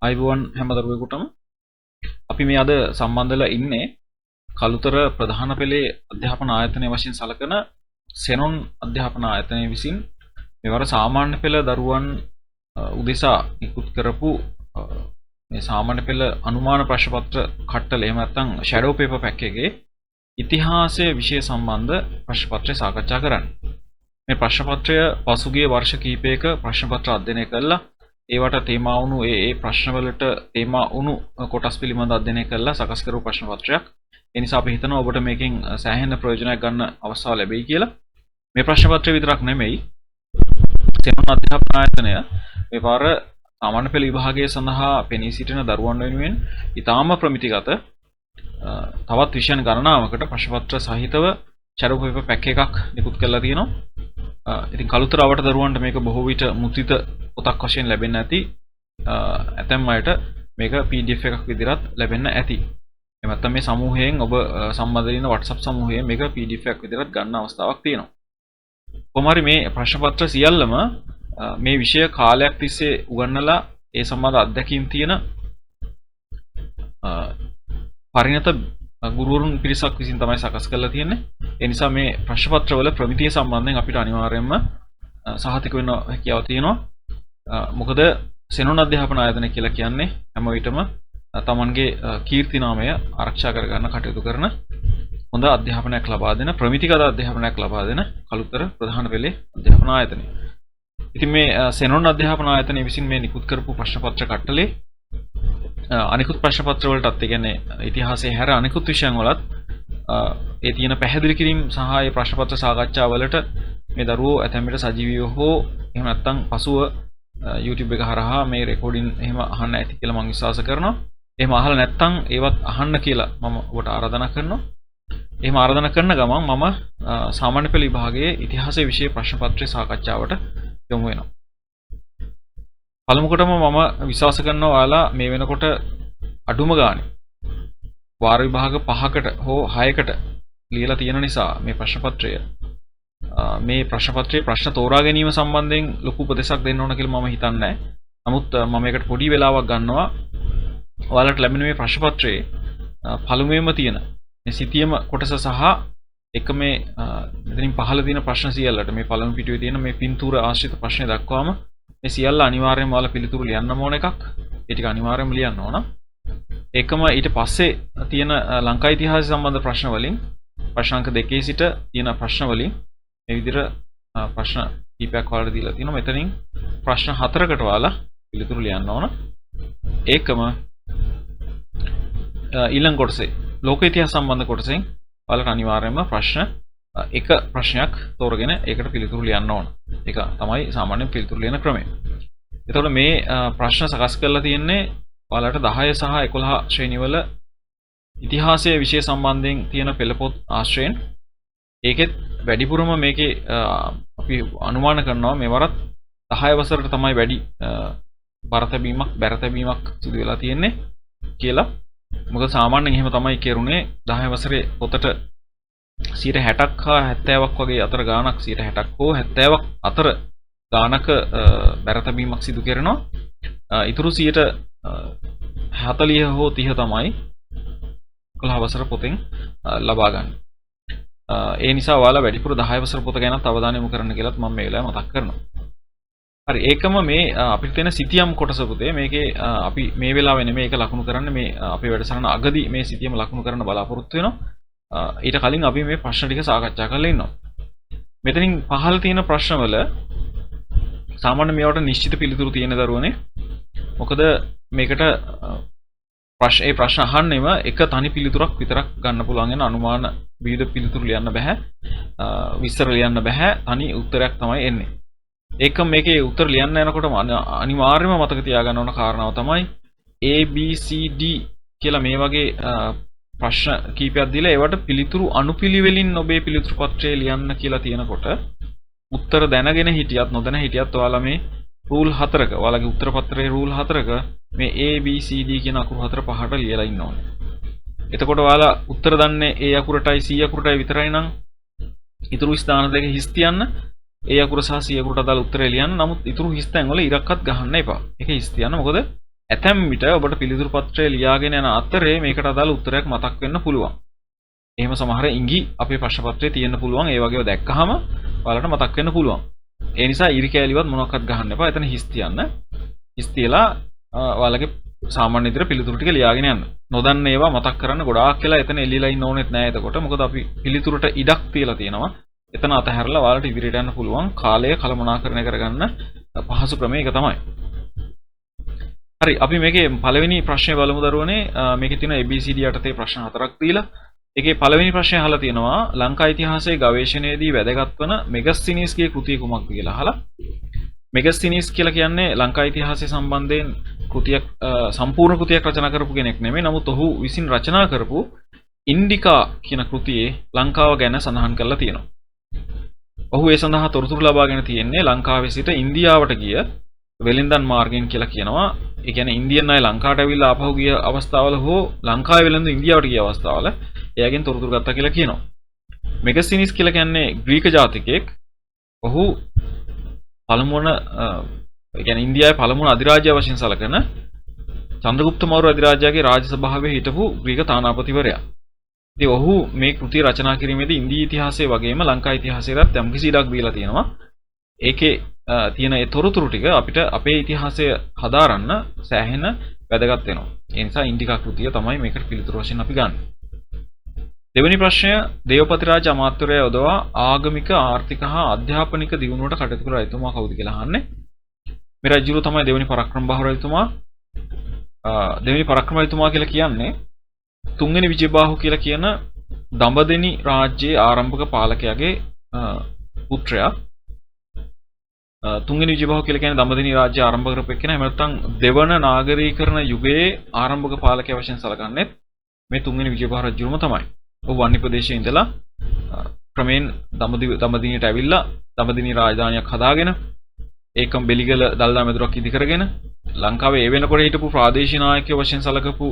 අයිබෝන් හැම දරුවෙකුටම අපි මේ අද සම්බන්ධ වෙලා ඉන්නේ කළුතර ප්‍රධාන පෙළේ අධ්‍යාපන ආයතනයේ වශයෙන් සැලකෙන සෙනොන් අධ්‍යාපන ආයතනයේ විසින් මෙවර සාමාන්‍ය පෙළ දරුවන් උදෙසා නිකුත් කරපු මේ සාමාන්‍ය පෙළ අනුමාන ප්‍රශ්න පත්‍ර කට්ටල එහෙම නැත්නම් ෂැඩෝ පේපර් පැක් එකේ ඉතිහාසයේ විෂය සම්බන්ධ ප්‍රශ්න පත්‍රය සාකච්ඡා කරන්න. මේ ප්‍රශ්න පත්‍රය පසුගිය වර්ෂ කිහිපයක ප්‍රශ්න පත්‍ර අධ්‍යයනය කළා ඒවට තේමා වුණු ඒ ප්‍රශ්නවලට තේමා වුණු කොටස් පිළිබඳව අධ්‍යයනය කරලා සකස් කරපු ප්‍රශ්න පත්‍රයක්. ඒ නිසා අපි හිතනවා ඔබට මේකෙන් සෑහෙන ප්‍රයෝජනයක් ගන්න අවස්ථාව ලැබෙයි කියලා. මේ ප්‍රශ්න පත්‍රය විතරක් නෙමෙයි සෙනොන් අධ්‍යාපන ආයතනය මේ පාර සාමාන්‍ය පෙළ විභාගය සඳහා පෙනී සිටින දරුවන් වෙනුවෙන් ඉතාම ප්‍රමිතිගත තවත් විෂයන් ගණනාවකට ප්‍රශ්න පත්‍ර සහිතව ෂැඩෝ පේපර් පැක් එකක් නිකුත් කරලා තියෙනවා. ඉතින් කළුතර අවට දරුවන්ට මේක බොහෝ විට මුද්‍රිත පොතක් වශයෙන් ලැබෙන්න ඇති. ඇතැම් අයට මේක PDF එකක් විදිහට ලැබෙන්න ඇති. එහෙම නැත්නම් මේ සමූහයෙන් ඔබ සම්බන්ධ වෙන WhatsApp සමූහයෙන් මේක PDF එකක් විදිහට ගන්න අවස්ථාවක් තියෙනවා. කොහොම හරි මේ ප්‍රශ්න පත්‍ර සියල්ලම මේ විෂය කාලයක් තිස්සේ උගන්වලා ඒ සම්බන්ධ අත්දැකීම් තියෙන පරිණත ගුරුවරුන් පිරිසක් විසින් තමයි සකස් කරලා තියෙන්නේ. ඒ නිසා මේ ප්‍රශ්න පත්‍රවල ප්‍රමිතිය සම්බන්ධයෙන් අපිට අනිවාර්යයෙන්ම සහතික වෙන්න හැකියාව තියෙනවා. මොකද සෙනොන් අධ්‍යාපන ආයතනය කියලා කියන්නේ හැම විටම තමන්ගේ කීර්ති නාමය ආරක්ෂා කරගන්න කටයුතු කරන හොඳ අධ්‍යාපනයක් ලබා දෙන ප්‍රමිතිගත අධ්‍යාපනයක් ලබා දෙන කළුතර ප්‍රධාන පෙළේ අධ්‍යාපන ආයතනය. ඉතින් මේ සෙනොන් අධ්‍යාපන ආයතනය විසින් මේ නිකුත් කරපු ප්‍රශ්න පත්‍ර කට්ටලේ අනිකුත් ප්‍රශ්න පත්‍ර වලටත් ඒ කියන්නේ ඉතිහාසයේ හැර අනිකුත් විෂයන් වලත් ඒ තියෙන පැහැදිලි කිරීම සහ ඒ ප්‍රශ්න පත්‍ර සාකච්ඡා වලට මේ දරුවෝ ඇතැම් විට සජීවීව හෝ එහෙම නැත්නම් පසුව YouTube එක හරහා මේ රෙකෝඩින් එහෙම අහන්න ඇති කියලා මම විශ්වාස කරනවා. එහෙම අහලා නැත්නම් ඒවත් අහන්න කියලා මම ඔබට ආරාධනා කරනවා. එහෙම ආරාධනා කරන ගමන් මම සාමාන්‍ය පෙළ විභාගයේ ඉතිහාසයේ විෂය ප්‍රශ්න පත්‍රයේ සාකච්ඡාවට යොමු වෙනවා. පළමුකොටම මම විශ්වාස කරනවා ඔයාලා මේ වෙනකොට අඩුම ගානේ වාර විභාග 5කට හෝ 6කට ලියලා තියෙන නිසා මේ ප්‍රශ්න පත්‍රය මේ ප්‍රශ්න පත්‍රයේ ප්‍රශ්න තෝරා ගැනීම සම්බන්ධයෙන් ලොකු උපදෙසක් දෙන්න ඕන කියලා මම හිතන්නේ නැහැ. නමුත් මම මේකට පොඩි වෙලාවක් ගන්නවා. ඔයාලට ලැබෙන මේ ප්‍රශ්න පත්‍රයේ පළමුවෙන්ම තියෙන මේ සිතියම කොටස සහ එක මේ මෙතනින් පහළ තියෙන ප්‍රශ්න සියල්ලට මේ පළමු පිටුවේ තියෙන මේ පින්තූර ආශ්‍රිත ප්‍රශ්න දක්වාම මේ සියල්ල අනිවාර්යයෙන්ම ඔයාලා පිළිතුරු ලියන්න ඕන එකක්. ඒ ටික අනිවාර්යයෙන්ම ලියන්න ඕන. ඒකම ඊට පස්සේ තියෙන ලංකා ඉතිහාසය සම්බන්ධ ප්‍රශ්න වලින් ප්‍රශ්න අංක 2 සිට තියෙන ප්‍රශ්න වලින් මේ විදිහට ප්‍රශ්න කීපයක් ඔයාලට දීලා තියෙනවා. මෙතනින් ප්‍රශ්න 4කට ඔයාලා පිළිතුරු ලියන්න ඕන. ඒකම ඊළඟ කොටසේ ලෝක ඉතිහාස සම්බන්ධ කොටසෙන් ඔයාලට අනිවාර්යයෙන්ම ප්‍රශ්න එක ප්‍රශ්නයක් තෝරගෙන ඒකට පිළිතුරු ලියන්න ඕන. ඒක තමයි සාමාන්‍ය පිළිතුරු ලියන ක්‍රමය. එතකොට මේ ප්‍රශ්න සකස් කරලා තියෙන්නේ ඔයාලට 10 සහ 11 ශ්‍රේණිවල ඉතිහාසයේ විෂය සම්බන්ධයෙන් තියෙන පෙළපොත් ආශ්‍රයෙන් ඒකෙත් වැඩිපුරම මේකේ අපි අනුමාන කරනවා මේවරත් 10 වසරට තමයි වැඩි බැරතැබීමක් සිදු වෙලා තියෙන්නේ කියලා. මොකද සාමාන්‍යයෙන් එහෙම තමයි කෙරුණේ 10 වසරේ පොතට 60ක් හා 70ක් වගේ අතර ගාණක් 60ක් හෝ 70ක් අතර ගාණක බැරතැබීමක් සිදු කරනවා. ඊටු 40 හෝ 30 තමයි 11 වසර පොතෙන් ලබා ගන්න. ඒ නිසා ඔයාලා වැඩිපුර 10 වසර පොත ගැනත් අවධානය යොමු කරන්න කියලාත් මම මේ වෙලාවේ මතක් කරනවා. හරි ඒකම මේ අපිට තියෙන සිතියම් කොටස පුතේ මේකේ අපි මේ වෙලාවේ නෙමෙයි ඒක ලකුණු කරන්නේ මේ අපේ වැඩසටහන අගදී මේ සිතියම ලකුණු කරන්න බලාපොරොත්තු වෙනවා. ඊට කලින් අපි මේ ප්‍රශ්න ටික සාකච්ඡා කරලා ඉන්නවා. මෙතනින් පහළ තියෙන ප්‍රශ්නවල සාමාන්‍ය මේවට නිශ්චිත පිළිතුරු තියෙන දරුවනේ. මොකද මේකට ප්‍රශ්න අහන්නෙම එක තනි පිළිතුරක් විතරක් ගන්න පුළුවන් වෙන අනුමාන විවිධ පිළිතුරු ලියන්න බෑ. විස්තර ලියන්න බෑ. තනි උත්තරයක් තමයි එන්නේ. ඒකම මේකේ උත්තර ලියන්න යනකොටම අනිවාර්යයෙන්ම මතක තියාගන්න ඕන කාරණාව තමයි A B C D කියලා මේ වගේ ප්‍රශ්න කීපයක් දීලා ඒවට පිළිතුරු අනුපිළිවෙලින් ඔබේ පිළිතුරු පත්‍රය ලියන්න කියලා තියෙනකොට උත්තර දැනගෙන හිටියත් නොදැන හිටියත් ඔයාලා මේ රූල් 4ක ඔයාලගේ උත්තර පත්‍රයේ රූල් 4ක මේ A B C D කියන අකුරු 4 පහට ලියලා ඉන්න ඕනේ. එතකොට ඔයාලා උත්තර දන්නේ A අකුරටයි C අකුරටයි විතරයි නම් ඊතුරු ස්ථාන දෙක හිස් තියන්න A අකුර සහ C අකුරට අදාළ උත්තරය ලියන්න. නමුත් ඊතුරු හිස් තැන් වල ඉරක්වත් ගහන්න එපා. ඒක හිස් තියන්න. මොකද ඇතැම් විට ඔබට පිළිතුරු පත්‍රය ලියාගෙන යන අතරේ මේකට අදාළ උත්තරයක් මතක් වෙන්න පුළුවන්. එහෙම සමහර ඉඟි අපේ ප්‍රශ්න පත්‍රයේ තියෙන්න පුළුවන්. ඒ වගේව දැක්කහම ඔයාලට මතක් වෙන්න පුළුවන්. ඒ නිසා ඉරි කෑලිවත් මොනවක්වත් ගහන්න එපා. එතන හිස් තියන්න. හිස් තියලා ඔයාලගේ සාමාන්‍ය විදිහට පිළිතුරු ටික ලියාගෙන යන්න. නොදන්න ඒවා මතක් කරන්න ගොඩාක් කියලා එතන එල්ලිලා ඉන්න ඕනෙත් නෑ එතකොට. මොකද අපි පිළිතුරට ඉඩක් තියලා තියෙනවා. එතන අතහැරලා ඔයාලට ඉදිරියට යන්න පුළුවන්. කාලය කළමනාකරණය කරගන්න පහසු ක්‍රමය ඒක තමයි. හරි අපි මේකේ පළවෙනි ප්‍රශ්නේ බලමු දරුවනේ. මේකේ තියෙන ABCD යටතේ ප්‍රශ්න හතරක් දීලා. ඒකේ පළවෙනි ප්‍රශ්නේ අහලා තියෙනවා ලංකා ඉතිහාසයේ ගවේෂණයේදී වැදගත් වන මෙගස්තිනිස්ගේ කෘතිය කුමක්ද කියලා අහලා. මෙගස්තිනිස් කියලා කියන්නේ ලංකා ඉතිහාසය සම්බන්ධයෙන් කෘතියක් සම්පූර්ණ කෘතියක් රචනා කරපු කෙනෙක් නෙමෙයි. නමුත් ඔහු විසින් රචනා කරපු ඉන්ඩිකා කියන කෘතියේ ලංකාව ගැන සඳහන් කරලා තියෙනවා. ඔහු ඒ සඳහා තොරතුරු ලබාගෙන තියෙන්නේ ලංකාවේ සිට ඉන්දියාවට ගිය වෙලින්දන් මාර්ගයෙන් කියලා කියනවා. ඒ කියන්නේ ඉන්දියන් අය ලංකාවට ඇවිල්ලා ආපහු ගිය අවස්ථාවල හෝ ලංකාවේ වෙලින්දන් ඉන්දියාවට ගිය අවස්ථාවල එයාගෙන් තොරතුරු ගත්තා කියලා කියනවා. මෙගස්තිනිස් කියලා කියන්නේ ග්‍රීක ජාතිකයෙක්. ඔහු පළමුවන ඒ කියන්නේ ඉන්දියාවේ පළමුවන අධිරාජ්‍ය වශයෙන් සැලකෙන චන්ද්‍රගුප්ත මෞර්ය අධිරාජ්‍යගේ රාජ සභාවේ හිටපු ග්‍රීක තානාපතිවරයා. ඉතින් ඔහු මේ කෘතිය රචනා කිරීමේදී ඉන්දිය ඉතිහාසය වගේම ලංකා ඉතිහාසයටත් යම්කිසි ඉඩක් දීලා තියෙනවා. ඒකේ තියෙන ඒ තොරතුරු ටික අපිට අපේ ඉතිහාසය හදාරන්න සෑහෙන වැදගත් වෙනවා. ඒ නිසා ඉන්දිකා කෘතිය තමයි මේකට පිළිතුරු වශයෙන් අපි ගන්න. දෙවෙනි ප්‍රශ්නය දේවපති රාජ අමාත්‍යවරයා යොදවා ආගමික ආර්ථික හා අධ්‍යාපනික දියුණුවට කටයුතු කළ රජතුමා කවුද කියලා අහන්නේ. මේ රජුරු තමයි දෙවෙනි පරාක්‍රම බාහු රජතුමා. දෙවෙනි පරාක්‍රම රජතුමා කියලා කියන්නේ තුන්වෙනි විජයබාහු කියලා කියන දඹදෙනි රාජ්‍යයේ ආරම්භක පාලකයාගේ පුත්‍රයා. තුන්වෙනි විජයබාහු කියලා කියන්නේ දඹදෙනි රාජ්‍ය ආරම්භ කරපු එක්කෙනා. එහෙම නැත්නම් දෙවන නාගරීකරණ යුගයේ ආරම්භක පාලකයා වශයෙන් සැලකන්නේ මේ තුන්වෙනි විජයබාහු රජුම තමයි. ඔහු වන්නි ප්‍රදේශයේ ඉඳලා ක්‍රමෙන් දඹදිනියට ඇවිල්ලා දඹදිනි රාජධානියක් හදාගෙන ඒකම බෙලිගල දළදා මැදුරක් ඉදි කරගෙන ලංකාවේ ඒ වෙනකොට හිටපු ප්‍රාදේශීය නායකයෝ වශයෙන් සැලකපු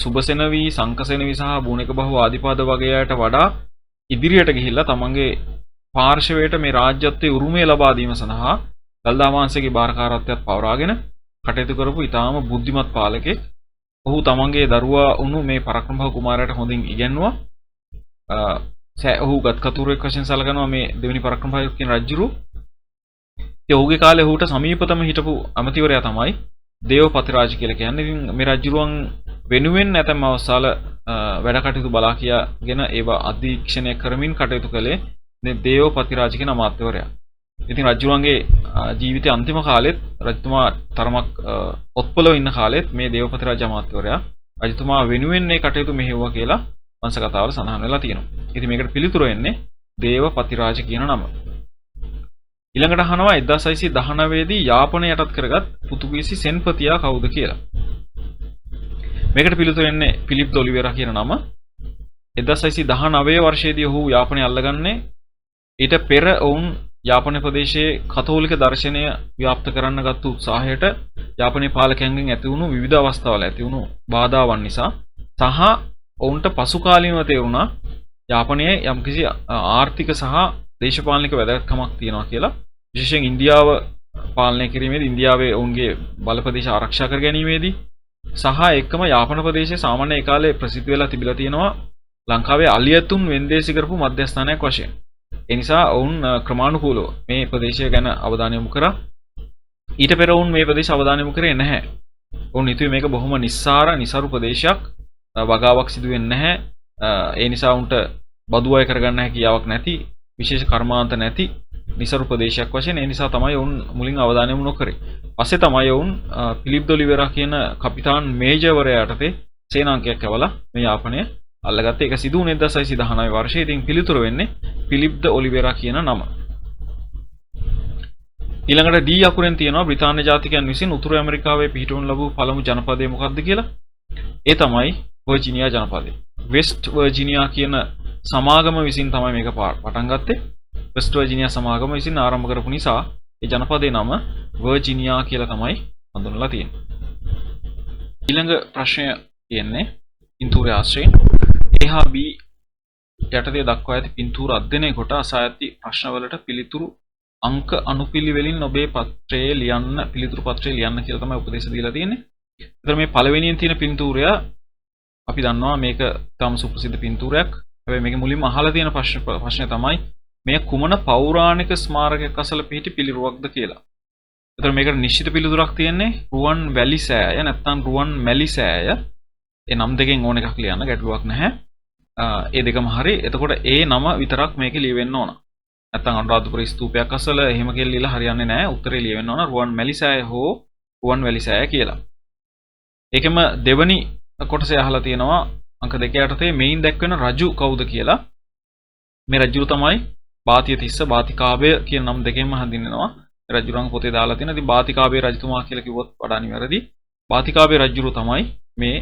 සුබසෙනවි, සංකසෙනවි සහ බුණේක බහුව ආදිපාද වගේ අයට වඩා ඉදිරියට ගිහිල්ලා තමන්ගේ පාර්ශවයට මේ රාජ්‍යත්වයේ උරුමය ලබා දීම සඳහා දළදා වංශයේ බාරකාරත්වයක් පවරාගෙන කටයුතු කරපු ඊටාම බුද්ධිමත් පාලකෙක්. ඔහු තමන්ගේ දරුවා වුණු මේ පරාක්‍රමබාහු කුමාරයාට හොඳින් ඉගෙනුවා. ඔහු ගත්කතුරෙක් වශයෙන් සැලකනවා මේ දෙවෙනි පරාක්‍රමබාහු කියන රජුරු. ඒ ඔහුගේ කාලේ ඔහුට සමීපතම හිටපු අමතිවරයා තමයි දේවපති රාජ කියලා කියන්නේ. ඉතින් මේ රජුරුවන් වෙනුවෙන් නැතම් අවස්ථාවල වැඩ කටයුතු බලා කියාගෙන ඒවා අධීක්ෂණය කරමින් කටයුතු කළේ මේ දේවපති රාජ කියන අමාත්‍යවරයා. ඉතින් රජුරුවන්ගේ ජීවිතයේ අන්තිම කාලෙත් රජතුමා තරමක් ඔත්පලව ඉන්න කාලෙත් මේ දේවපති රාජ අමාත්‍යවරයා රජතුමා වෙනුවෙන් මේ කටයුතු මෙහෙවුවා කියලා වංශ කතාවල සඳහන් වෙලා තියෙනවා. ඉතින් මේකට පිළිතුර එන්නේ දේවපති රාජ කියන නම. ඊළඟට අහනවා 1619 දී යාපනය යටත් කරගත් පෘතුගීසි සෙන්පතියා කවුද කියලා. මේකට පිළිතුර එන්නේ ෆිලිප් ද ඔලිවෙරා කියන නම. 1619 වර්ෂයේදී ඔහු යාපනය අල්ලගන්නේ ඊට පෙර ඔවුන් යාපන ප්‍රදේශයේ කතෝලික දර්ශනය ව්‍යාප්ත කරන්න ගත්ත උත්සාහයට යාපනයේ පාලකයන්ගෙන් ඇති වුණු විවිධ අවස්ථාවල ඇති වුණු බාධාවන් නිසා සහ ඔවුන්ට පසු කාලීනව තේරුණා යාපනයේ යම්කිසි ආර්ථික සහ දේශපාලනික වැදගත්කමක් තියෙනවා කියලා. විශේෂයෙන් ඉන්දියාව පාලනය කිරීමේදී ඉන්දියාවේ ඔවුන්ගේ බල ප්‍රදේශ ආරක්ෂා කර ගැනීමේදී සහ එක්කම යාපන ප්‍රදේශයේ සාමාන්‍ය ඒ කාලේ ප්‍රසිද්ධ වෙලා තිබිලා තියෙනවා ලංකාවේ අලියතුන් වෙන්දේසි කරපු මධ්‍යස්ථානයක් වශයෙන්. ඒ නිසා ඔවුන් ක්‍රමානුකූලව මේ ප්‍රදේශය ගැන අවධානය යොමු කරා. ඊට පෙර ඔවුන් මේ ප්‍රදේශ අවධානය යොමු කරේ නැහැ. ඔවුන් හිතුවේ මේක බොහොම නිස්සාරු ප්‍රදේශයක්, වගාවක් සිදු වෙන්නේ නැහැ. ඒ නිසා උන්ට බදු අය කරගන්න හැකියාවක් නැති, විශේෂ කර්මාන්ත නැති නිසරු ප්‍රදේශයක් වශයෙන්. ඒ නිසා තමයි ඔවුන් මුලින් අවධානය යොමු නොකරේ. පස්සේ තමයි ඔවුන් ෆිලිප් ද ඔලිවෙරා කියන කපිතාන් මේජර්වරයා යටතේ සේනාංකයක් ඇවලා මේ යාපනය අල්ලගත්තේ. ඒක සිදු වුණේ 1619 වර්ෂයේ. ඉතින් පිළිතුර වෙන්නේ ෆිලිප් ද ඔලිවෙරා කියන නම. ඊළඟට ඩී අකුරෙන් තියෙනවා බ්‍රිතාන්‍ය ජාතිකයන් විසින් උතුරු ඇමරිකාවේ පිහිටවනු ලැබූ පළමු ජනපදය මොකක්ද කියලා. ඒ තමයි වර්ජිනියා ජනපදය. වෙස්ට් වර්ජිනියා කියන සමාගම විසින් තමයි මේක පටන් ගත්තේ. වෙස්ට් වර්ජිනියා සමාගම විසින් ආරම්භ කරපු නිසා ඒ ජනපදයේ නම වර්ජිනියා කියලා තමයි හඳුන්වලා තියෙන්නේ. ඊළඟ ප්‍රශ්නය තියෙන්නේ පින්තූරය ආශ්‍රයෙන් A හා B යටතේ දක්වා ඇති පින්තූර අධ්‍යයනය කොට අසා ඇති ප්‍රශ්නවලට පිළිතුරු අංක අනුපිළිවෙලින් ඔබේ පත්‍රයේ ලියන්න, පිළිතුරු පත්‍රයේ ලියන්න කියලා තමයි උපදේශ දීලා තියෙන්නේ. ඒතර මේ පළවෙනියෙන් තියෙන පින්තූරය අපි දන්නවා මේක තාම සුප්‍රසිද්ධ පින්තූරයක්. හැබැයි මේකේ මුලින්ම අහලා තියෙන ප්‍රශ්නේ තමයි මේ කුමන පෞරාණික ස්මාරකයක් අසල පිහිටි පිළිරුවක්ද කියලා. ඒතර මේකට නිශ්චිත පිළිතුරක් තියෙන්නේ රුවන් වැලි සෑය නැත්නම් රුවන් මැලි සෑය. ඒ නම් දෙකෙන් ඕන එකක් ලියන්න ගැටලුවක් නැහැ. ඒ දෙකම හරි. එතකොට ඒ නම විතරක් මේකේ ලියවෙන්න ඕන. නැත්නම් අනුරාධපුර ස්තූපයක් අසල එහෙම කියලා ලියලා හරියන්නේ නැහැ. උත්තරේ ලියවෙන්න ඕන රුවන් මැලි සෑය හෝ රුවන් වැලි සෑය කියලා. ඒකෙම දෙවනි කොටසේ අහලා තියෙනවා අංක 2 යටතේ මෙයින් දැක්වෙන රජු කවුද කියලා. මේ රජු තමයි බාතිය තිස්ස බාතිකාභය කියන නම් දෙකෙන්ම හඳුන්වනවා. රජුරන් පොතේ දාලා තියෙන. ඉතින් බාතිකාභය රජතුමා කියලා කිව්වොත් වඩා නිවැරදි. බාතිකාභය රජුරු තමයි මේ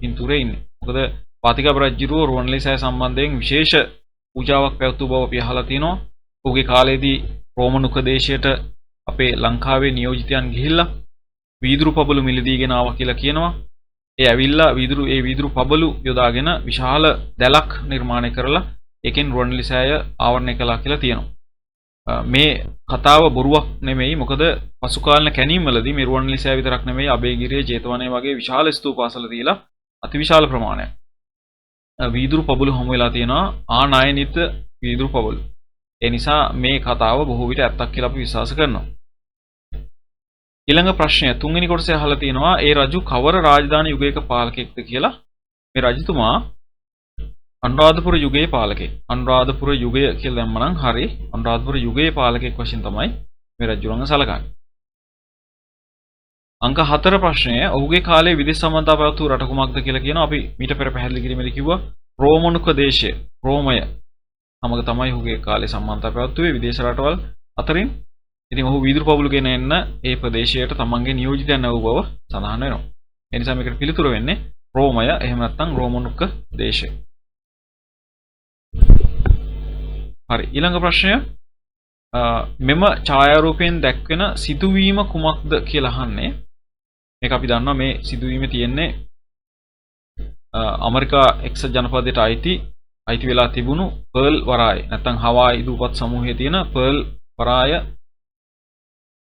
පින්තූරේ ඉන්නේ. මොකද බාතිකාභය රජුරු රුවන්වැලි සෑය සම්බන්ධයෙන් විශේෂ පූජාවක් පැවැත්වූ බව අපි අහලා තියෙනවා. ඔහුගේ කාලේදී රෝමනුක දේශයට අපේ ලංකාවේ නියෝජිතයන් ගිහිල්ලා වීදුරු පබළු මිලදීගෙන ආවා කියලා කියනවා. ඒ ඇවිල්ලා වීදුරු පබළු යොදාගෙන විශාල දැලක් නිර්මාණය කරලා ඒකෙන් රුවන්වැලි සෑය ආවරණය කළා කියලා තියෙනවා. මේ කතාව බොරුවක් නෙමෙයි. මොකද පසු කාලීන කැණීම්වලදී මේ රුවන්වැලි සෑය විතරක් නෙමෙයි අබේගිරිය ජේතවනයේ වගේ විශාල ස්තූප අසල තියලා අතිවිශාල ප්‍රමාණයක් වීදුරු පබළු හමු වෙලා තියෙනවා. ආනායනිත වීදුරු පබළු. ඒ නිසා මේ කතාව බොහෝ විට ඇත්තක් කියලා අපි විශ්වාස කරනවා. ඊළඟ ප්‍රශ්නය තුන්වෙනි කොටසේ අහලා තියෙනවා ඒ රජු කවර රාජධානි යුගයක පාලකෙක්ද කියලා. මේ රජතුමා අනුරාධපුර යුගයේ පාලකෙක්. අනුරාධපුර යුගය කියලා දැම්ම නම් හරි. අනුරාධපුර යුගයේ පාලකෙක් වශයෙන් තමයි මේ රජුරන්ව සැලකන්නේ. අංක 4 ප්‍රශ්නය ඔහුගේ කාලේ විදේශ සම්බන්ධතා පැවැත්වූ රට කුමක්ද කියලා කියනවා. අපි මීට පෙර පැහැදිලි කිරීමේදී කිව්වා රෝමනුක දේශය. රෝමය සමග තමයි ඔහුගේ කාලේ සම්බන්ධතා පැවැත්වුවේ විදේශ රටවල් අතරින්. ඉතින් ඔහු වීදුරු පබළු ගෙන එන්න ඒ ප්‍රදේශයට තමන්ගේ නියෝජිතයන් වූ බව සඳහන් වෙනවා. ඒ නිසා මේකට පිළිතුර වෙන්නේ රෝමය එහෙම නැත්නම් රෝමනුක දේශය. හරි ඊළඟ ප්‍රශ්නය මෙම ඡායාරූපයෙන් දැක්වෙන සිදුවීම කුමක්ද කියලා අහන්නේ. මේක අපි දන්නවා මේ සිදුවීම තියෙන්නේ ඇමරිකා එක්සත් ජනපදයට අයිති වෙලා තිබුණු පර්ල් වරාය නැත්නම් හවායි දූපත් සමූහයේ තියෙන පර්ල් වරාය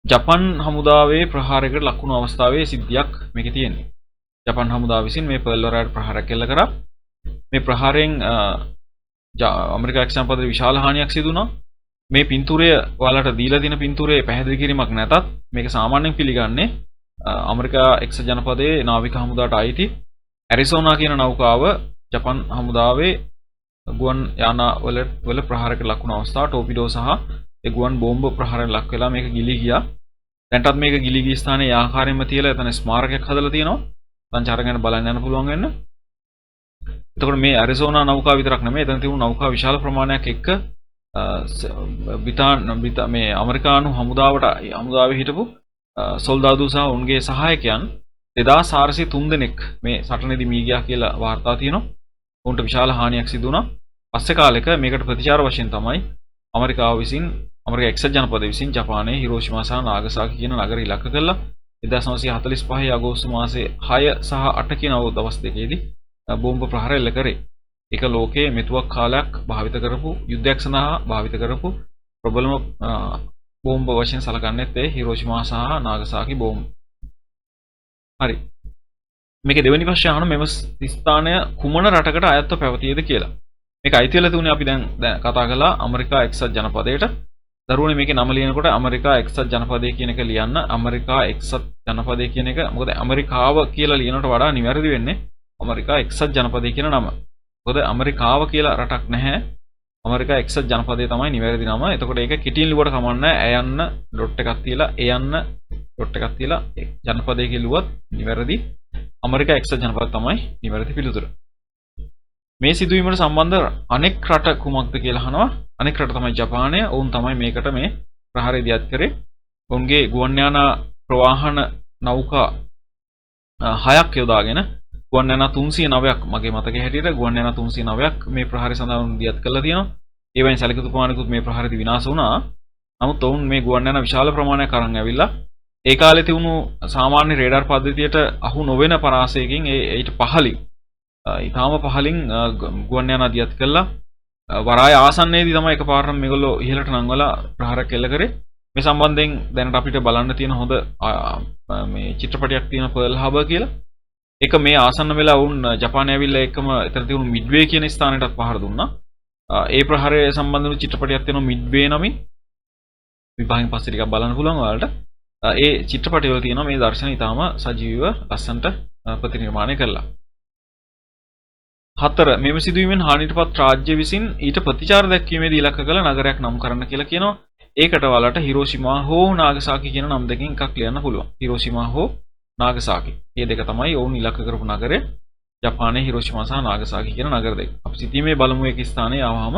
ජපන් හමුදාවේ ප්‍රහාරයකට ලක් වුණු අවස්ථාවේ සිද්ධියක් මේකේ තියෙන්නේ. ජපන් හමුදාව විසින් මේ පර්ල් වරායට ප්‍රහාරයක් කෙල්ල කරා. මේ ප්‍රහාරයෙන් ඇමරිකා එක්සත් ජනපදයේ විශාල හානියක් සිදු වුණා. මේ පින්තූරය ඔයාලට දීලා තියෙන පින්තූරයේ පැහැදිලි කිරීමක් නැතත් මේක සාමාන්‍යයෙන් පිළිගන්නේ ඇමරිකා එක්සත් ජනපදයේ නාවික හමුදාවට අයිති ඇරිසෝනා කියන නෞකාව ජපන් හමුදාවේ ගුවන් යාන වල ප්‍රහාරයකට ලක් වුණු අවස්ථාව ටෝපිඩෝ සහ ඒ ගුවන් බෝම්බ ප්‍රහාරයට ලක් වෙලා මේක ගිලී ගියා. දැන්ටත් මේක ගිලී ගිය ස්ථානයේ ආකාරයෙන්ම තියලා එතන ස්මාරකයක් හදලා තියෙනවා. සංචාරකයන්ට බලන්න යන්න පුළුවන් වෙන්න. එතකොට මේ ඇරිසෝනා නෞකාව විතරක් නෙමෙයි එතන තිබුණු නෞකා විශාල ප්‍රමාණයක් එක්ක මේ ඇමරිකානු හමුදාවේ හිටපු සොල්දාදු සහ උන්ගේ සහායකයන් 2403 දෙනෙක් මේ සටනේදී මිය ගියා කියලා වාර්තා තියෙනවා. උන්ට විශාල හානියක් සිදු වුණා. පස්සේ කාලෙක මේකට ප්‍රතිචාර වශයෙන් තමයි ඇමරිකාව එක්සත් ජනපදයේ විසින් ජපානයේ හිරෝෂිමා සහ නාගසාකි කියන නගර ඉලක්ක කළා. 1945 අගෝස්තු මාසයේ 6 සහ 8 කියන දවස් දෙකේදී බෝම්බ ප්‍රහාර එල්ල කරේ. ඒක ලෝකයේ මෙතුවක් කාලයක් භාවිත කරපු යුද්ධයක් සඳහා භාවිත කරපු ප්‍රබලම බෝම්බ වශයෙන් සැලකන්නේත් ඒ හිරෝෂිමා සහ නාගසාකි බෝම්බ. හරි. මේකේ දෙවෙනි ප්‍රශ්නය අහන මෙම ස්ථානය කුමන රටකට අයත්ව පැවතියද කියලා. මේක අයිති වෙලා තුනේ අපි දැන් කතා කළා ඇමරිකා එක්සත් ජනපදයට. දරුවනේ මේකේ නම ලියනකොට ඇමරිකා එක්සත් ජනපදය කියන එක ලියන්න. ඇමරිකා එක්සත් ජනපදය කියන එක මොකද ඇමරිකාව කියලා ලියනට වඩා නිවැරදි වෙන්නේ ඇමරිකා එක්සත් ජනපදය කියන නම. මොකද ඇමරිකාව කියලා රටක් නැහැ. ඇමරිකා එක්සත් ජනපදය තමයි නිවැරදි නම. එතකොට ඒක කිටින් ලිව්වට කමක් නැහැ. යන්න ඩොට් එකක් තියලා යන්න ඩොට් එකක් තියලා ජනපදය කියලා ලිව්වත් නිවැරදි. ඇමරිකා එක්සත් ජනපදය තමයි නිවැරදි පිළිතුර. මේ සිදුවීමට සම්බන්ධ අනෙක් රට කුමක්ද කියලා අහනවා. අනෙක් රට තමයි ජපානය. ඔවුන් තමයි මේකට මේ ප්‍රහාරය දියත් කරේ. ඔවුන්ගේ ගුවන් යාන ප්‍රවාහන නෞකා 6ක් යොදාගෙන ගුවන් යාන 309ක් මගේ මතකයේ හැටියට ගුවන් යාන 309ක් මේ ප්‍රහාරය සඳහා දියත් කළා තියෙනවා. ඒ වයින් සැලකිතු ප්‍රමාණිකුත් මේ ප්‍රහාරයේදී විනාශ වුණා. නමුත් ඔවුන් මේ ගුවන් යාන විශාල ප්‍රමාණයක් අරන් ඇවිල්ලා ඒ කාලේ තිබුණු සාමාන්‍ය රේඩාර් පද්ධතියට අහු නොවන පරාසයකින් ඊට පහළින් ඊටාම පහළින් ගුවන් යාන දියත් කළා. වරාය ආසන්නයේදී තමයි එකපාරටම මේගොල්ලෝ ඉහළට නංවලා ප්‍රහාරයක් එල්ල කරේ. මේ සම්බන්ධයෙන් දැනට අපිට බලන්න තියෙන හොඳ මේ චිත්‍රපටයක් තියෙන Pearl Harbor කියලා. ඒක මේ ආසන්න වෙලා වුන් ජපානය ඇවිල්ලා එකම එතන තියුණු මිඩ්වේ කියන ස්ථානයටත් පහර දුන්නා. ඒ ප්‍රහාරය සම්බන්ධ වුණු චිත්‍රපටයක් තියෙනවා මිඩ්වේ නමින්. විභාගයෙන් පස්සේ ටිකක් බලන්න පුළුවන් ඔයාලට. ඒ චිත්‍රපටවල තියෙනවා මේ දර්ශන ඊටාම සජීවීව ලස්සනට ප්‍රතිනිර්මාණය කළා. 4 මෙම සිදුවීමෙන් හානියටපත් රාජ්‍ය විසින් ඊට ප්‍රතිචාර දැක්වීමේදී ඉලක්ක කළ නගරයක් නම් කරන්න කියලා කියනවා. ඒකට ඔයාලට හිරෝෂිමා හෝ නාගසාකි කියන නම් දෙකෙන් එකක් ලියන්න පුළුවන්. හිරෝෂිමා හෝ නාගසාකි. මේ දෙක තමයි ඔවුන් ඉලක්ක කරපු නගරය. ජපානයේ හිරෝෂිමා සහ නාගසාකි කියන නගර දෙක. අපි සිටීමේ බලමු එක ස්ථානයේ ආවම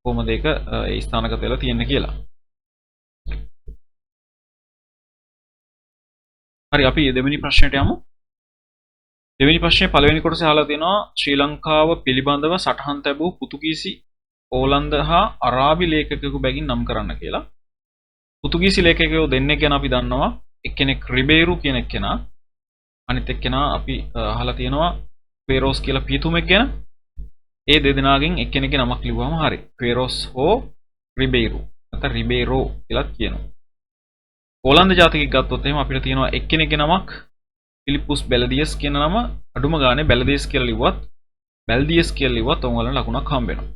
කොහොමද ඒක ඒ ස්ථානගත වෙලා තියෙන්නේ කියලා. හරි අපි දෙවෙනි ප්‍රශ්නයට යමු. දෙවෙනි ප්‍රශ්නේ පළවෙනි කොටසේ අහලා තියෙනවා ශ්‍රී ලංකාව පිළිබඳව සටහන් තැබූ පෘතුගීසි ඕලන්ද හා අරාබි ලේඛකයෙකු බැගින් නම් කරන්න කියලා. පෘතුගීසි ලේඛකයෝ දෙන්නෙක් ගැන අපි දන්නවා. එක්කෙනෙක් රිබේරු කියන එක්කෙනා. අනිත් එක්කෙනා අපි අහලා තියෙනවා ක්වේරෝස් කියලා පියතුමෙක් ගැන. ඒ දෙදෙනාගෙන් එක්කෙනෙක්ගේ නමක් ලිව්වම හරි. ක්වේරෝස් හෝ රිබේරු. නැත්නම් රිබේරෝ කියලා කියනවා. ඕලන්ද ජාතිකයෙක් ගත්තොත් එහෙම අපිට තියෙනවා එක්කෙනෙක්ගේ නමක් ෆිලිප්පුස් බැලදියස් කියන නම අඩුම ගානේ බැලදියස් කියලා ලිව්වත් බැල්දියස් කියලා ලිව්වත් ඔයාලට ලකුණක් හම්බ වෙනවා.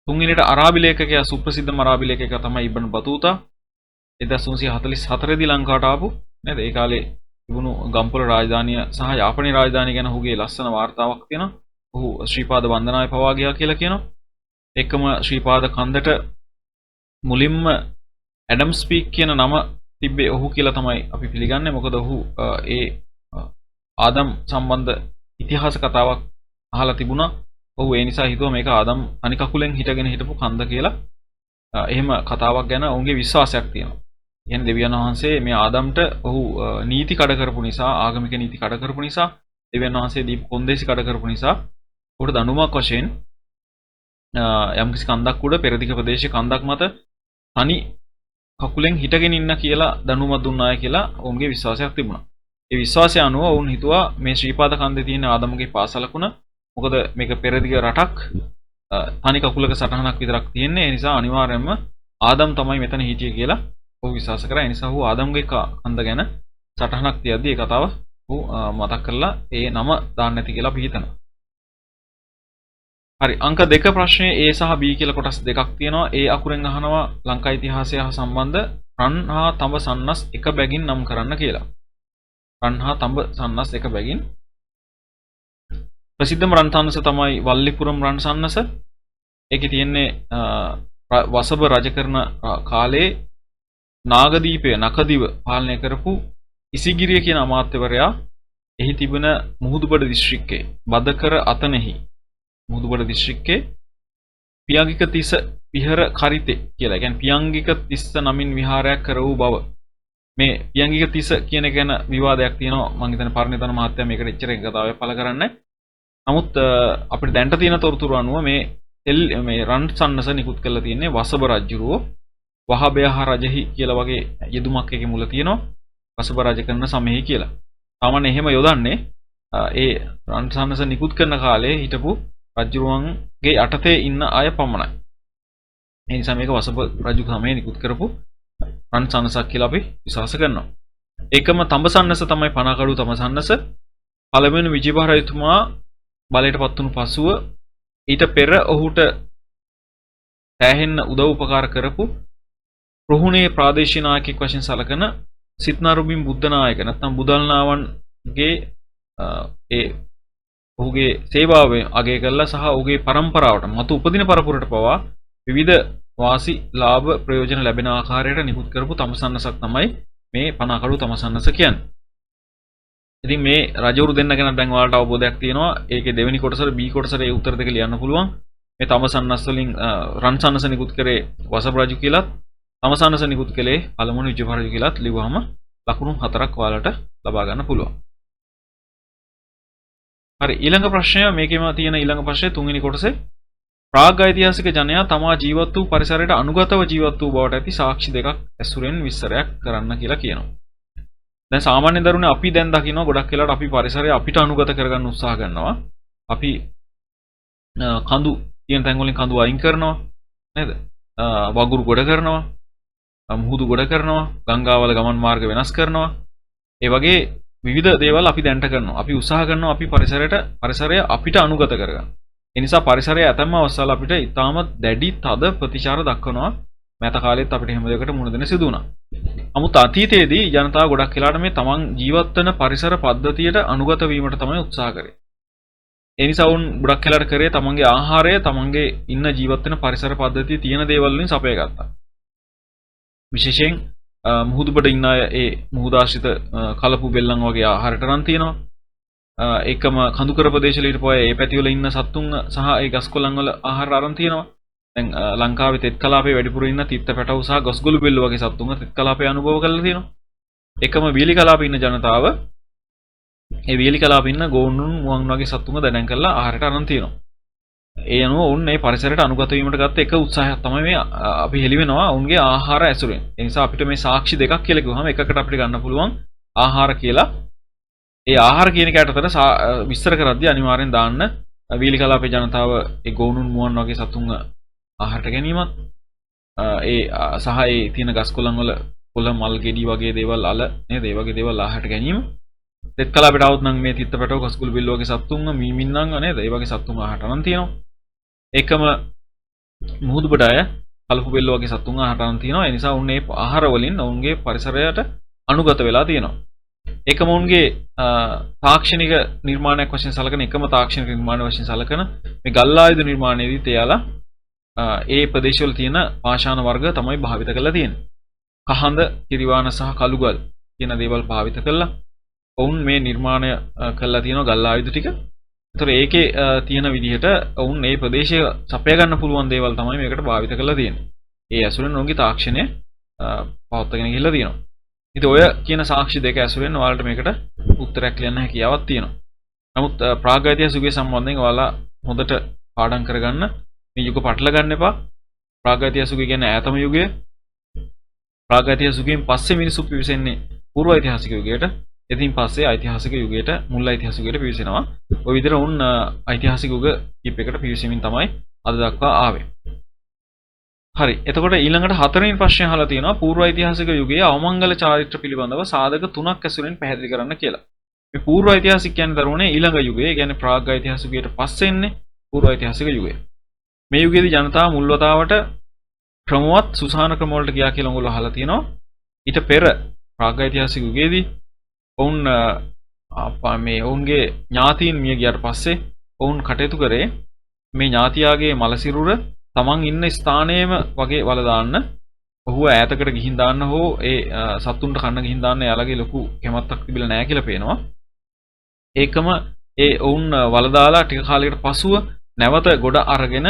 තුන්වෙනිට අරාබි ලේඛකයා සුප්‍රසිද්ධම අරාබි ලේඛකයා තමයි ඉබ්න් බතූතා. 1344 දී ලංකාවට ආපු නේද? ඒ කාලේ තිබුණු ගම්පොළ රාජධානිය සහ යාපනයේ රාජධානිය ගැන ඔහුගේ ලස්සන වාර්තාවක් තියෙනවා. ඔහු ශ්‍රීපාද වන්දනාවේ පවා ගියා කියලා කියනවා. එකම ශ්‍රීපාද කන්දට මුලින්ම ඇඩම් ස්පීක් කියන නම තිබ්බේ ඔහු කියලා තමයි අපි පිළිගන්නේ. මොකද ඔහු ඒ ආදම් සම්බන්ධ ඉතිහාස කතාවක් අහලා තිබුණා. ඔහු ඒ නිසා හිතුවා මේක ආදම් අනි කකුලෙන් හිටගෙන හිටපු කන්ද කියලා. එහෙම කතාවක් ගැන ඔවුන්ගේ විශ්වාසයක් තියෙනවා. කියන්නේ දෙවියන් වහන්සේ මේ ආදම්ට ඔහු නීති කඩ කරපු නිසා, ආගමික නීති කඩ කරපු නිසා, දෙවියන් වහන්සේ දීපු කොන්දේසි කඩ කරපු නිසා ඔහුට දඬුවමක් වශයෙන් යම්කිසි කන්දක් උඩ පෙරදිග ප්‍රදේශයේ කන්දක් මත තනි කකුලෙන් හිටගෙන ඉන්න කියලා දඬුවමක් දුන්නාය කියලා ඔවුන්ගේ විශ්වාසයක් තිබුණා. ඒ විශ්වාසය අනුව ඔවුන් හිතුවා මේ ශ්‍රීපාද කන්දේ තියෙන ආදම්ගේ පාසලකුණ මොකද මේක පෙරදිග රටක් තනි කකුලක සටහනක් විතරක් තියෙන්නේ. ඒ නිසා අනිවාර්යයෙන්ම ආදම් තමයි මෙතන හිටියේ කියලා ඔහු විශ්වාස කරා. ඒ නිසා ඔහු ආදම්ගේ කන්ද ගැන සටහනක් තියද්දී ඒ කතාව ඔහු මතක් කරලා ඒ නම දාන්න නැති කියලා අපි හිතනවා. හරි අංක 2 ප්‍රශ්නයේ A සහ B කියලා කොටස් දෙකක් තියෙනවා. A අකුරෙන් අහනවා ලංකා ඉතිහාසය හා සම්බන්ධ රන් හා තඹ සන්නස් එක බැගින් නම් කරන්න කියලා. රන් හා තඹ සන්නස් එක බැගින් ප්‍රසිද්ධම රන් සන්නස තමයි වල්ලිපුරම් රන් සන්නස. ඒකේ තියෙන්නේ වසභ රජ කරන කාලේ නාගදීපය නකදිව පාලනය කරපු ඉසිගිරිය කියන අමාත්‍යවරයා එහි තිබෙන මුහුදුබඩ දිස්ත්‍රික්කයේ බදකර අතනෙහි මුහුදුබඩ දිස්ත්‍රික්කයේ පියංගික තිස්ස විහර කරිතේ කියලා. කියන්නේ පියංගික තිස්ස නමින් විහාරයක් කර වූ බව. මේ පියංගික තිස්ස කියන එක ගැන විවාදයක් තියෙනවා. මම හිතන්නේ පරිණිතන මහත්තයා මේකට එච්චර එකතාවයක් පළ කරන්නේ. නමුත් අපිට දැනට තියෙන තොරතුරු අනුව මේ රන් සන්නස නිකුත් කරලා තියෙන්නේ වසභ රජුරෝ වහබයහ රජෙහි කියලා වගේ යෙදුමක් එකේ මුල තියෙනවා. වසභ රජ කරන සමයෙහි කියලා. සාමාන්‍යයෙන් එහෙම යොදන්නේ ඒ රන් සන්නස නිකුත් කරන කාලේ හිටපු රජුරුවන්ගේ යටතේ ඉන්න අය පමණයි. ඒ නිසා මේක වසභ රජු සමයේ නිකුත් කරපු රන් සන්නසක් කියලා අපි විශ්වාස කරනවා. ඒකම තඹ සන්නස තමයි පනකඩු තඹ සන්නස. පළවෙනි විජයබහ රජතුමා බලයට පත් වුණු පසුව ඊට පෙර ඔහුට සෑහෙන්න උදව් උපකාර කරපු රුහුණේ ප්‍රාදේශීය නායකයෙක් වශයෙන් සැලකෙන සිත්නාරුබින් බුද්ධ නායක නැත්නම් බුදල්නාවන්ගේ ඒ ඔහුගේ සේවාව අගය කළා සහ ඔහුගේ පරම්පරාවට මතු උපදින පරපුරට පවා විවිධ වාසි ලාභ ප්‍රයෝජන ලැබෙන ආකාරයට නිකුත් කරපු තමසන්නසක් තමයි මේ පනකඩු තමසන්නස කියන්නේ. ඉතින් මේ රජවරු දෙන්න ගැන දැන් ඔයාලට අවබෝධයක් තියෙනවා. ඒකේ දෙවෙනි කොටසට B කොටසට ඒ උත්තර දෙක ලියන්න පුළුවන්. මේ තමසන්නස් වලින් රන් සන්නස නිකුත් කරේ වසභ රජු කියලාත් තමසන්නස නිකුත් කළේ පළමුණු විජයබහ රජු කියලාත් ලිව්වම ලකුණු 4ක් ඔයාලට ලබා ගන්න පුළුවන්. හරි ඊළඟ ප්‍රශ්නය මේකෙම තියෙන ඊළඟ ප්‍රශ්නේ තුන්වෙනි කොටසේ ප්‍රාග් ඓතිහාසික ජනයා තමා ජීවත් වූ පරිසරයට අනුගතව ජීවත් වූ බවට ඇති සාක්ෂි දෙකක් ඇසුරෙන් විස්තරයක් කරන්න කියලා කියනවා. දැන් සාමාන්‍ය දරුවනේ අපි දැන් දකිනවා ගොඩක් වෙලාවට අපි පරිසරය අපිට අනුගත කරගන්න උත්සාහ කරනවා. අපි කඳු කියන තැන් වලින් කඳු අයින් කරනවා නේද? වගුරු ගොඩ කරනවා, මුහුදු ගොඩ කරනවා, ගංගාවල ගමන් මාර්ග වෙනස් කරනවා. ඒ වගේ විවිධ දේවල් අපි දැනට කරනවා. අපි උත්සාහ කරනවා අපි පරිසරය අපිට අනුගත කරගන්න. ඒ නිසා පරිසරය ඇතැම් අවස්ථාවල අපිට ඉතාමත් දැඩි තද ප්‍රතිචාර දක්වනවා. මෑත කාලෙත් අපිට හැම දෙයකට මුහුණ දෙන්න සිදු වුණා. නමුත් අතීතයේදී ජනතාව ගොඩක් වෙලාට මේ තමන් ජීවත් වෙන පරිසර පද්ධතියට අනුගත වීමට තමයි උත්සාහ කරේ. ඒ නිසා වුන් ගොඩක් වෙලාට කරේ තමන්ගේ ආහාරය තමන්ගේ ඉන්න ජීවත් වෙන පරිසර පද්ධතියේ තියෙන දේවල් වලින් සපය ගත්තා. විශේෂයෙන් මුහුදුබඩ ඉන්න අය ඒ මුහුදාශ්‍රිත කලපු බෙල්ලන් වගේ ආහාරයට රන් තියෙනවා. ඒකම කඳුකර ප්‍රදේශවල ඊට පස්සේ ඒ පැතිවල ඉන්න සත්තුන් සහ ඒ ගස්කොළන් වල ආහාර අරන් තියෙනවා. දැන් ලංකාවේ තෙත් කලාපයේ වැඩිපුර ඉන්න තිත්ත පැටවු සහ ගස්ගොළු බෙල්ල වගේ සත්තුන් තෙත් කලාපයේ අනුභව කරලා තියෙනවා. ඒකම වීලි කලාපයේ ඉන්න ජනතාව ඒ වීලි කලාපයේ ඉන්න ගෝනුන් මුවන් වගේ සත්තුන් දැඩන් කරලා ආහාරයට අරන් තියෙනවා. ඒ අනුව උන් මේ පරිසරයට අනුගත වීමට ගත්ත එක උත්සාහයක් තමයි මේ අපි හෙළි වෙනවා උන්ගේ ආහාර ඇසුරෙන්. ඒ නිසා අපිට මේ සාක්ෂි දෙකක් කියලා කිව්වහම එකකට අපිට ගන්න පුළුවන් ආහාර කියලා. ඒ ආහාර කියන එකට අතර විස්තර කරද්දී අනිවාර්යෙන් දාන්න වීලි කලාපේ ජනතාව ඒ ගෝනුන් මුවන් වගේ සතුන් ආහාරට ගැනීමත් ඒ සහ ඒ තියෙන ගස් කොළන් වල කොළ මල් ගෙඩි වගේ දේවල් අල නේද ඒ වගේ දේවල් ආහාරට ගැනීම. තෙත් කලාපේට આવුත් නම් මේ තිත්ත පැටව ගස්ගොළු බිල්ල වගේ සතුන් මීමින්නම් නේද ඒ වගේ සතුන් ආහාරට අරන් තියෙනවා. ඒකම මුහුදුබඩ අය කලපු බෙල්ල වගේ සතුන් ආහාරට අරන් තියෙනවා. ඒ නිසා උන් මේ ආහාර වලින් ඔවුන්ගේ පරිසරයට අනුගත වෙලා තියෙනවා. ඒකම උන්ගේ තාක්ෂණික නිර්මාණයක් වශයෙන් සලකන එකම තාක්ෂණික නිර්මාණ වශයෙන් සලකන මේ ගල් ආයුධ නිර්මාණයේදී තියාලා ඒ ප්‍රදේශවල තියෙන පාෂාණ වර්ග තමයි භාවිත කරලා තියෙන්නේ. කහඳ, කිරිවාන සහ කළුගල් කියන දේවල් භාවිත කරලා ඔවුන් මේ නිර්මාණය කරලා තියෙනවා ගල් ආයුධ ටික. ඒතර ඒකේ තියෙන විදිහට ඔවුන් මේ ප්‍රදේශය සපය ගන්න පුළුවන් දේවල් තමයි මේකට භාවිත කරලා තියෙන්නේ. ඒ ඇසුරෙන් ඔවුන්ගේ තාක්ෂණය පවත්වාගෙන ගිහිල්ලා තියෙනවා. ඉතින් ඔය කියන සාක්ෂි දෙක ඇසුරෙන් ඔයාලට මේකට උත්තරයක් ලියන්න හැකියාවක් තියෙනවා. නමුත් ප්‍රාග්යිතිහාසිකය සම්බන්ධයෙන් ඔයාලා හොඳට පාඩම් කරගන්න මේ යුග පටල ගන්න එපා. ප්‍රාග්යිතිහාසිකය කියන්නේ ඈතම යුගය. ප්‍රාග්යිතිහාසිකයෙන් පස්සේ මිනිස්සු පිවිසෙන්නේ පූර්ව ඓතිහාසික යුගයට. ඉතින් පස්සේ ඓතිහාසික යුගයට මුල් ඓතිහාසික යුගයට පිවිසෙනවා. ඔය විදිහට උන් ඓතිහාසික යුග කීපයකට පිවිසෙමින් තමයි අද දක්වා ආවේ. හරි. එතකොට ඊළඟට හතරවෙනි ප්‍රශ්නය අහලා තියෙනවා පූර්ව ඓතිහාසික යුගයේ අවමංගල චාරිත්‍ර පිළිබඳව සාධක තුනක් ඇසුරෙන් පැහැදිලි කරන්න කියලා. මේ පූර්ව ඓතිහාසික කියන්නේ දරුවනේ ඊළඟ යුගය. ඒ කියන්නේ ප්‍රාග් ඓතිහාසිකයට පස්සේ එන්නේ පූර්ව ඓතිහාසික යුගය. මේ යුගයේදී ජනතාව මුල් වතාවට ක්‍රමවත් සුසාන ක්‍රම වලට ගියා කියලා ඔයගොල්ලෝ අහලා තියෙනවා. ඊට පෙර ප්‍රාග් ඓතිහාසික යුගයේදී ඔවුන් මේ ඔවුන්ගේ ඥාතීන් මිය ගියාට පස්සේ ඔවුන් කටයුතු කරේ මේ ඥාතියාගේ මලසිරුර තමන් ඉන්න ස්ථානයේම වගේ වල දාන්න, ඔහුව ඈතකට ගිහින් දාන්න හෝ ඒ සතුන්ට කන්න ගිහින් දාන්න එයාලගේ ලොකු කැමැත්තක් තිබිලා නැහැ කියලා පේනවා. ඒකම ඒ ඔවුන් වල දාලා ටික කාලයකට පසුව නැවත ගොඩ අරගෙන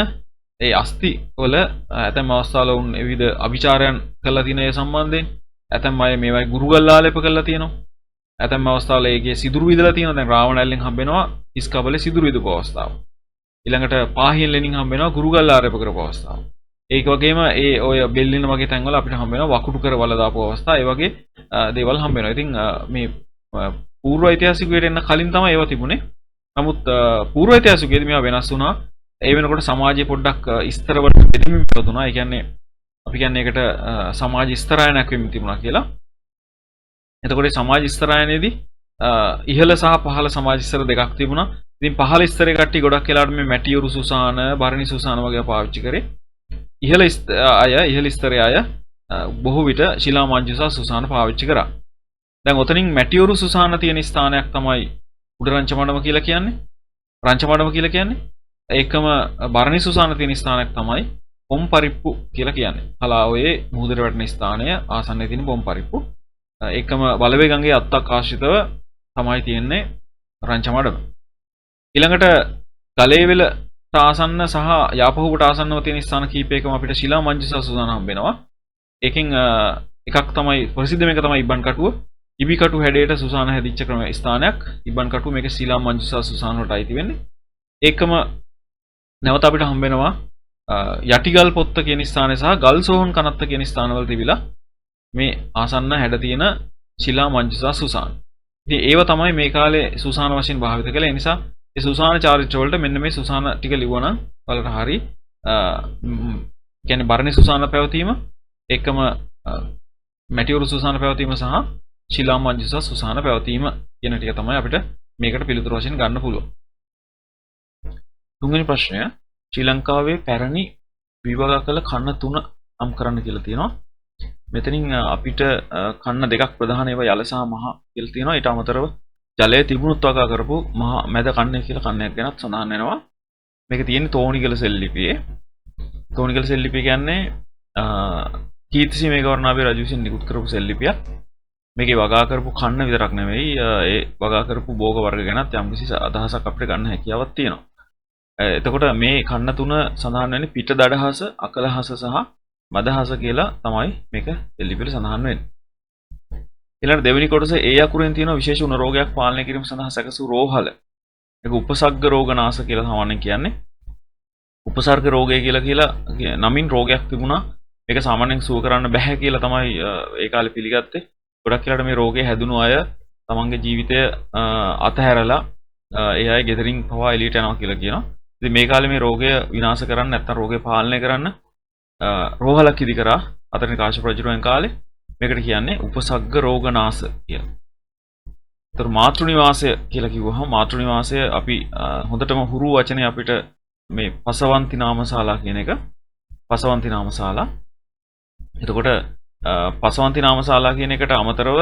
ඒ අස්ති වල ඇතැම් අවස්ථාවල ඔවුන් විවිධ අභිචාරයන් කළා තියෙන ඒ සම්බන්ධයෙන් ඇතැම් අය මේවයි ගුරුගල් ආලේප කරලා තියෙනවා. ඇතැම් අවස්ථාවල ඒකේ සිදුරු විදලා තියෙනවා. දැන් රාවණැල්ලෙන් හම්බෙනවා ඉස්කබලේ සිදුරු විදපු අවස්ථාව. ඊළඟට පාහියන් ලෙනින් හම්බ වෙනවා කුරුගල් ආරේප කරපු අවස්ථාව. ඒක වගේම ඒ ඔය බෙල්ලින වගේ තැන්වල අපිට හම්බ වෙනවා වකුටු කර වල දාපු අවස්ථා. ඒ වගේ දේවල් හම්බ වෙනවා. ඉතින් මේ පූර්ව ඓතිහාසිකයට එන්න කලින් තමයි ඒවා තිබුණේ. නමුත් පූර්ව ඓතිහාසිකයේදී මේවා වෙනස් වුණා. ඒ වෙනකොට සමාජයේ පොඩ්ඩක් ස්තරවලට බෙදීමක් වුණා. ඒ කියන්නේ අපි කියන්නේ ඒකට සමාජ ස්තරායනයක් වෙමින් තිබුණා කියලා. එතකොට සමාජ ස්තරායනයේදී ඉහළ සහ පහළ සමාජ ස්තර දෙකක් තිබුණා. ඉතින් පහළ ස්තරේ කට්ටිය ගොඩක් වෙලාවට මේ මැටියුරු සුසාන, බරණි සුසාන වගේ පාවිච්චි කරේ. ඉහළ ස්තරයේ අය බොහෝ විට ශිලා මංජුසා සුසාන පාවිච්චි කරා. දැන් ඔතනින් මැටියුරු සුසාන තියෙන ස්ථානයක් තමයි උඩ රංචමඩම කියලා කියන්නේ. රංචමඩම කියලා කියන්නේ. ඒකම බරණි සුසාන තියෙන ස්ථානයක් තමයි පොම්පරිප්පු කියලා කියන්නේ. කලාවේ මුහුදට වැටෙන ස්ථානය ආසන්නයේ තියෙන පොම්පරිප්පු. ඒකම බලවේගංගේ අත්තක් ආශ්‍රිතව තමයි තියෙන්නේ රංචමඩම. ඊළඟට ගලේවෙලට ආසන්න සහ යාපහුවට ආසන්නව තියෙන ස්ථාන කීපයකම අපිට ශිලා මංජුසා සුසාන හම්බ වෙනවා. ඒකෙන් එකක් තමයි ප්‍රසිද්ධම එක තමයි ඉබ්බන් කටුව. ඉබි කටු හැඩයට සුසාන හැදිච්ච ක්‍රම ස්ථානයක්. ඉබ්බන් කටුව මේක ශිලා මංජුසා සුසාන වලට අයිති වෙන්නේ. ඒකම නැවත අපිට හම්බ වෙනවා යටිගල් පොත්ත කියන ස්ථානය සහ ගල් සෝහන් කනත්ත කියන ස්ථානවල තිබිලා මේ ආසන්න හැඩ තියෙන ශිලා මංජුසා සුසාන. ඉතින් ඒව තමයි මේ කාලේ සුසාන වශයෙන් භාවිත කළේ. ඒ නිසා ඒ සුසාන චාරිත්‍ර වලට මෙන්න මේ සුසාන ටික ලිව්වනම් වලට හරි කියන්නේ බරණි සුසාන පැවතීම, එකම මැටියුරු සුසාන පැවතීම සහ ශිලා මංජුස සුසාන පැවතීම කියන ටික තමයි අපිට මේකට පිළිතුරු වශයෙන් ගන්න පුළුවන්. තුන්වෙනි ප්‍රශ්නය ශ්‍රී ලංකාවේ පැරණි විභාග කළ කන්න තුන නම් කරන්න කියලා තියෙනවා. මෙතනින් අපිට කන්න දෙකක් ප්‍රධාන ඒවා යල සහ මහ කියලා තියෙනවා. ඊට අමතරව ජලය තිබුණොත් වගා කරපු මහ මැද කන්නේ කියලා කන්නයක් ගැනත් සඳහන් වෙනවා. මේක තියෙන්නේ තෝණිගල සෙල් ලිපියේ. තෝණිගල සෙල් ලිපිය කියන්නේ කීර්තිසී මේඝවර්ණාභය රජු විසින් නිකුත් කරපු සෙල් ලිපියක්. මේකේ වගා කරපු කන්න විතරක් නෙවෙයි ඒ වගා කරපු භෝග වර්ග ගැනත් යම්කිසි අදහසක් අපිට ගන්න හැකියාවක් තියෙනවා. එතකොට මේ කන්න තුන සඳහන් වෙන්නේ පිට දඩහස, අකලහස සහ මදහස කියලා තමයි මේක සෙල් ලිපිවල සඳහන් වෙන්නේ. ඊළඟ දෙවෙනි කොටස ඒ අකුරෙන් තියෙන විශේෂ උණ රෝගයක් පාලනය කිරීම සඳහා සැකසූ රෝහල. ඒක උපසර්ග රෝගනාශ කියලා සාමාන්‍යයෙන් කියන්නේ. උපසර්ග රෝගය කියලා නමින් රෝගයක් තිබුණා. මේක සාමාන්‍යයෙන් සුව කරන්න බෑ කියලා තමයි ඒ කාලේ පිළිගත්තේ. ගොඩක් වෙලාවට මේ රෝගේ හැදුණු අය තමන්ගේ ජීවිතය අතහැරලා ඒ අය ගෙදරින් පවා එළියට යනවා කියලා කියනවා. ඉතින් මේ කාලේ මේ රෝගය විනාශ කරන්න නැත්නම් රෝගේ පාලනය කරන්න රෝහලක් ඉදි කරා අතරින් කාශ්‍යප රජුගෙන් කාලේ. මේකට කියන්නේ උපසග්ග රෝගනාශ කියලා. ඒතර මාතෘ නිවාසය කියලා කිව්වහම මාතෘ නිවාසය අපි හොඳටම හුරු වචනේ අපිට මේ පසවන්ති නාමශාලා කියන එක. පසවන්ති නාමශාලා. එතකොට පසවන්ති නාමශාලා කියන එකට අමතරව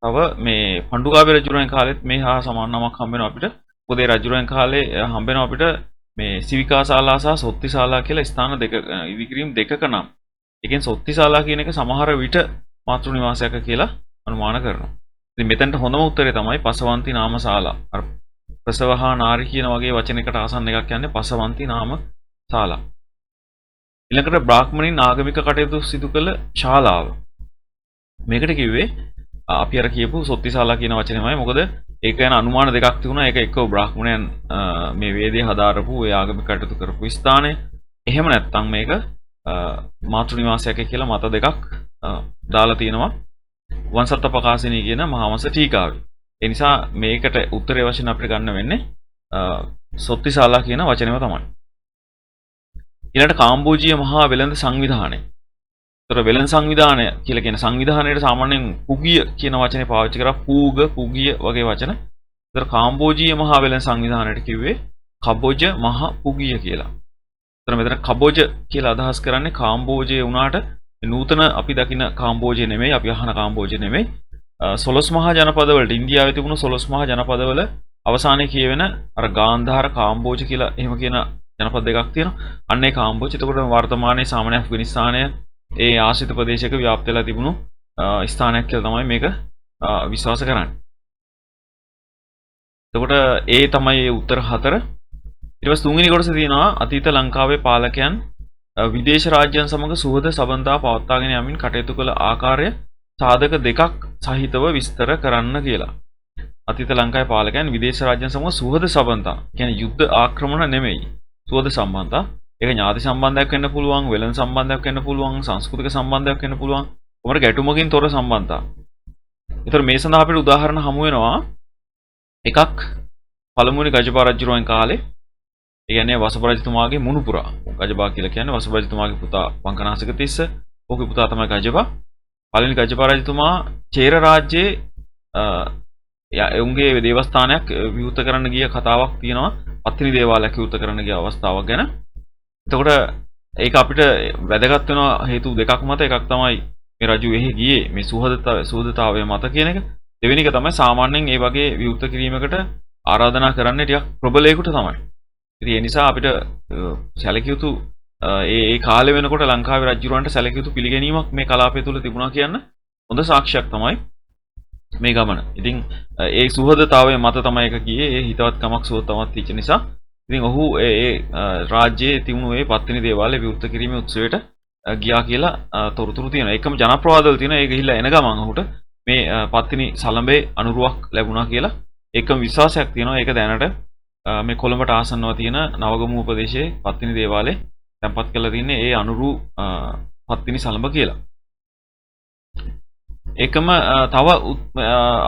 තව මේ පණ්ඩුකාභය රජුගෙන් කාලෙත් මේ හා සමාන නමක් හම්බ වෙනවා අපිට. මොකද ඒ රජුගෙන් කාලේ හම්බ වෙනවා අපිට මේ සිවිකා ශාලා සහ සොත්ති ශාලා කියලා ස්ථාන දෙක ඉදිකිරීම දෙකක නම්. ඒකෙන් සොත්ති ශාලා කියන එක සමහර විට මාතෘ නිවාසයක කියලා අනුමාන කරනවා. ඉතින් මෙතනට හොඳම උත්තරේ තමයි පසවන්ති නාමශාලා. අර ප්‍රසවහා නාරි කියන වගේ වචනයකට ආසන්න එකක් කියන්නේ පසවන්ති නාමශාලා. ඊළඟට බ්‍රාහ්මණින් ආගමික කටයුතු සිදු කළ ශාලාව. මේකට කිව්වේ අපි අර කියපු සොත්ති ශාලා කියන වචනයමයි. මොකද ඒක යන අනුමාන දෙකක් තිබුණා. ඒක එක්ක බ්‍රාහ්මණයන් මේ වේදේ හදාරපු ඒ ආගමික කටයුතු කරපු ස්ථානය. එහෙම නැත්නම් මේක මාතෘ නිවාසයක කියලා මත දෙකක් දාලා තියෙනවා වංශත්ත ප්‍රකාශනී කියන මහාවංශ ටීකාවේ. ඒ නිසා මේකට උත්තරේ වශයෙන් අපිට ගන්න වෙන්නේ සොත්ති ශාලා කියන වචනයම තමයි. ඊළඟට කාම්බෝජීය මහා වෙළඳ සංවිධානය. ඒතර වෙළඳ සංවිධානය කියලා කියන සංවිධානයේට සාමාන්‍යයෙන් පුගිය කියන වචනේ පාවිච්චි කරා පූග පුගිය වගේ වචන. ඒතර කාම්බෝජීය මහා වෙළඳ සංවිධානයට කිව්වේ කබොජ මහ පුගිය කියලා. ඒතර මෙතන කබොජ කියලා අදහස් කරන්නේ කාම්බෝජයේ වුණාට නූතන අපි දකින කාම්බෝජය නෙමෙයි, අපි අහන කාම්බෝජය නෙමෙයි. 12 මහා ජනපදවලට ඉන්දියාවේ තිබුණු 12 මහා ජනපදවල අවසානයේ කියවෙන අර ගාන්ධාර කාම්බෝජ කියලා එහෙම කියන ජනපද දෙකක් තියෙනවා. අන්න ඒ කාම්බෝජ. එතකොට වර්තමානයේ සාමාන්‍ය ඇෆ්ගනිස්තානය ඒ ආශ්‍රිත ප්‍රදේශයක ව්‍යාප්ත වෙලා තිබුණු ස්ථානයක් කියලා තමයි මේක විශ්වාස කරන්නේ. එතකොට ඒ තමයි උත්තර 4. ඊට පස්සේ තුන්වෙනි කොටසේ තියෙනවා අතීත ලංකාවේ පාලකයන් විදේශ රාජ්‍යයන් සමග සුහද සබඳතා පවත්වාගෙන යමින් කටයුතු කළ ආකාරය සාධක දෙකක් සහිතව විස්තර කරන්න කියලා. අතීත ලංකාවේ පාලකයන් විදේශ රාජ්‍යයන් සමග සුහද සබඳතා කියන්නේ යුද්ධ ආක්‍රමණ නෙමෙයි. සුහද සම්බන්ධතා. ඒක ඥාති සම්බන්ධයක් වෙන්න පුළුවන්, වෙළඳ සම්බන්ධයක් වෙන්න පුළුවන්, සංස්කෘතික සම්බන්ධයක් වෙන්න පුළුවන්. කොහොමද ගැටුමකින් තොර සම්බන්ධතා. ඒතර මේ සඳහා අපිට උදාහරණ හමු වෙනවා. එකක් පළමුවෙනි ගජපා රජුරුවන් කාලේ ඒ කියන්නේ වසප රජතුමාගේ මුණුපුරා. ගජපා කියලා කියන්නේ වසප රජතුමාගේ පුතා වංකනාසික තිස්ස. ඔහුගේ පුතා තමයි ගජපා. පළවෙනි ගජපා රජතුමා චේර රාජ්‍යයේ උන්ගේ දේවස්ථානයක් විවෘත කරන්න ගිය කතාවක් තියෙනවා. පත්තිනි දේවාලයක් විවෘත කරන්න ගිය අවස්ථාවක් ගැන. එතකොට ඒක අපිට වැදගත් වෙන හේතු දෙකක් මත එකක් තමයි මේ රජු එහි ගියේ මේ සුහදතාවය මත කියන එක. දෙවෙනි එක තමයි සාමාන්‍යයෙන් මේ වගේ විවෘත කිරීමකට ආරාධනා කරන්නේ ටිකක් ප්‍රබලයකට තමයි. ඉතින් ඒ නිසා අපිට සැලකිය යුතු ඒ කාලේ වෙනකොට ලංකාවේ රජුරවන්ට සැලකිය යුතු පිළිගැනීමක් මේ කලාපය තුල තිබුණා කියන්න හොඳ සාක්ෂියක් තමයි මේ ගමන. ඉතින් ඒ සුහදතාවය මත තමයි එක ගියේ. ඒ හිතවත්කමක් සුහදතාවක් තියච්ච නිසා ඉතින් ඔහු ඒ රාජ්‍යයේ තිබුණු ඒ පත්තිනි දේවාලය විවෘත කිරීමේ උත්සවයට ගියා කියලා තොරතුරු තියෙනවා. ඒකම ජනප්‍රවාදවල තියෙනවා. ඒක ගිහිල්ලා එන ගමන් ඔහුට මේ පත්තිනි සලඹේ අනුරුවක් ලැබුණා කියලා ඒකම විශ්වාසයක් තියෙනවා. ඒක දැනට මේ කොළඹට ආසන්නව තියෙන නවගමුව ප්‍රදේශයේ පත්තිනි දේවාලේ තැන්පත් කරලා තින්නේ ඒ අනුරු පත්තිනි සලඹ කියලා. ඒකම තව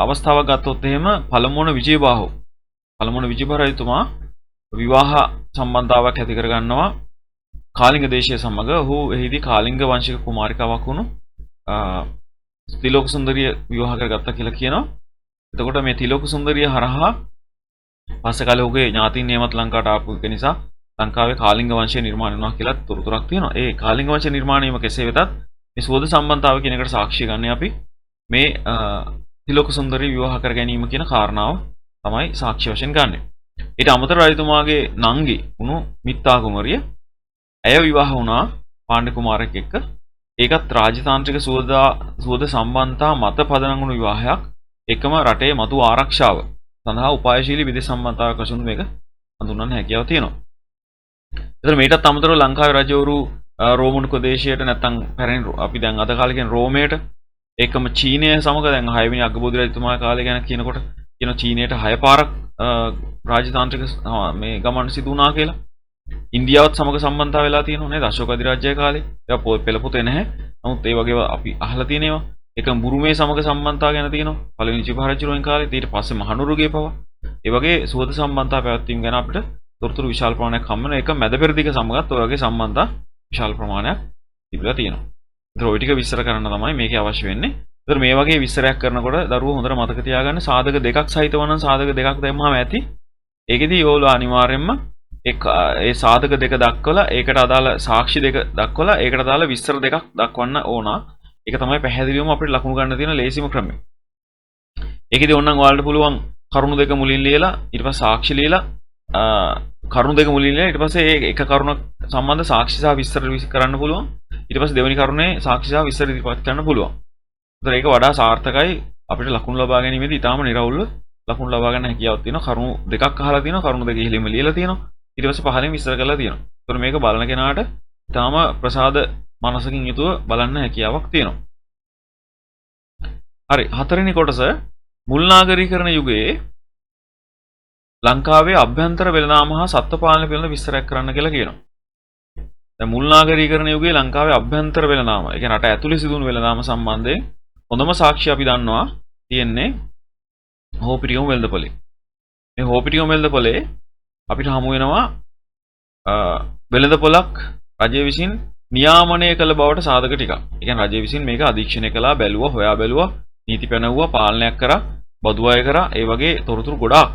අවස්ථාවක් ගත්තොත් එහෙම පළමුවන විජයබාහු රජතුමා විවාහ සම්බන්ධතාවක් ඇති කර ගන්නවා කාලිංග දේශය සමග. ඔහු එහිදී කාලිංග වංශික කුමාරිකාවක් වුණු තිලෝක සුන්දරිය විවාහ කරගත්තා කියලා කියනවා. එතකොට මේ තිලෝක සුන්දරිය හරහා පස්සේ කාලේ ඔහුගේ ඥාතීන් නියමත් ලංකාවට ආපු එක නිසා ලංකාවේ කාලිංග වංශය නිර්මාණය වුණා කියලා තොරතුරක් තියෙනවා. ඒ කාලිංග වංශය නිර්මාණය වීම කෙසේ වෙතත් මේ සුවද සම්බන්ධතාව කියන එකට සාක්ෂි ගන්න අපි මේ තිලෝක සුන්දරිය විවාහ කර ගැනීම කියන කාරණාව තමයි සාක්ෂි වශයෙන් ගන්නෙ. ඊට අමතරව රජතුමාගේ නංගි වුණු මිත්තා කුමරිය ඇය විවාහ වුණා පාණ්ඩ්‍ය කුමාරයෙක් එක්ක. ඒකත් රාජතාන්ත්‍රික සුවද සම්බන්ධතා මත පදනම් වුණු විවාහයක්. එකම රටේ මතු ආරක්ෂාව සඳහා උපායශීලී විදේශ සම්බන්ධතාවයක් වශයෙන් මේක හඳුන්වන්න හැකියාව තියෙනවා. ඒතර මේකටත් අමතරව ලංකාවේ රජවරු රෝමන් ප්‍රදේශයට නැත්තම් පැරණි අපි දැන් අද කාලේ කියන රෝමයට ඒකම චීනය සමග දැන් 6 වෙනි අගබෝධි රජතුමා කාලේ ගැන කියනකොට කියන චීනයට 6 පාරක් රාජතාන්ත්‍රික මේ ගමන් සිදු වුණා කියලා. ඉන්දියාවත් සමග සම්බන්ධතාව වෙලා තියෙනවා නේද? අශෝක අධිරාජ්‍යය කාලේ. ඒවා පෙළ පොතේ නැහැ. නමුත් ඒ වගේ අපි අහලා තියෙනවා. ඒකම බුරුමේ සමග සම්බන්ධතාව ගැන තියෙනවා. පළවෙනි ජිපහරජුරුවන් කාලේ ඊට පස්සේ මහනුවරගේ පවා. ඒ වගේ සුවද සම්බන්ධතාව පැවැත්වීම ගැන අපිට තොරතුරු විශාල ප්‍රමාණයක් හම්බ වෙනවා. ඒක මැද පෙරදිග සමගත් ඔය වගේ සම්බන්ධතා විශාල ප්‍රමාණයක් තිබිලා තියෙනවා. ඒතර ওই ටික විස්තර කරන්න තමයි මේකේ අවශ්‍ය වෙන්නේ. ඒතර මේ වගේ විස්තරයක් කරනකොට දරුවෝ හොඳට මතක තියාගන්න සාධක දෙකක් සහිතව නම් සාධක දෙකක් දැම්මම ඇති. ඒකෙදි ඕගොල්ලෝ අනිවාර්යයෙන්ම ඒ සාධක දෙක දක්වලා ඒකට අදාළ සාක්ෂි දෙක දක්වලා ඒකට අදාළ විස්තර දෙකක් දක්වන්න ඕන. ඒක තමයි පැහැදිලිවම අපිට ලකුණු ගන්න තියෙන ලේසිම ක්‍රමය. ඒකෙදි ඕනනම් ඔයාලට පුළුවන් කරුණු දෙක මුලින් ලියලා ඊට පස්සේ සාක්ෂි ලියලා කරුණු දෙක මුලින් ලියලා ඊට පස්සේ ඒ එක කරුණක් සම්බන්ධ සාක්ෂි සහ විස්තර කරන්න පුළුවන්. ඊට පස්සේ දෙවෙනි කරුණේ සාක්ෂි සහ විස්තර ඉදිරිපත් කරන්න පුළුවන්. ඒතර ඒක වඩා සාර්ථකයි අපිට ලකුණු ලබා ගැනීමේදී ඊටාම නිර්වුල්ව ලකුණු ලබා ගන්න හැකියාවක් තියෙනවා. කරුණු දෙකක් අහලා තියෙනවා. කරුණු දෙක ඉහළින්ම ලියලා තියෙනවා. ඊට පස්සේ පහලින් විස්තර කරලා තියෙනවා. ඒතර මේක බලන කෙනාට ඊටාම ප්‍රසාද මනසකින් යුතුව බලන්න හැකියාවක් තියෙනවා. හරි, හතරවෙනි කොටස මුල් නාගරීකරණ යුගයේ ලංකාවේ අභ්‍යන්තර වෙළඳාම හා සත්ත්ව පාලනය පිළිබඳ විස්තරයක් කරන්න කියලා කියනවා. දැන් මුල් නාගරීකරණ යුගයේ ලංකාවේ අභ්‍යන්තර වෙළඳාම, ඒ කියන්නේ රට ඇතුලේ සිදුවුණු වෙළඳාම සම්බන්ධයෙන් හොඳම සාක්ෂිය අපි දන්නවා තියෙන්නේ හෝපිටියම් වෙළඳපොලේ. මේ හෝපිටියම් වෙළඳපොලේ අපිට හමු වෙනවා වෙළඳපොලක් රජය විසින් නියාමනය කළ බවට සාධක ටිකක්. ඒ කියන්නේ රජය විසින් මේක අධීක්ෂණය කළා, බැලුවා, හොයා බැලුවා, නීති පැනවුවා, පාලනයක් කරා, බදු අය කරා, ඒ වගේ තොරතුරු ගොඩාක්.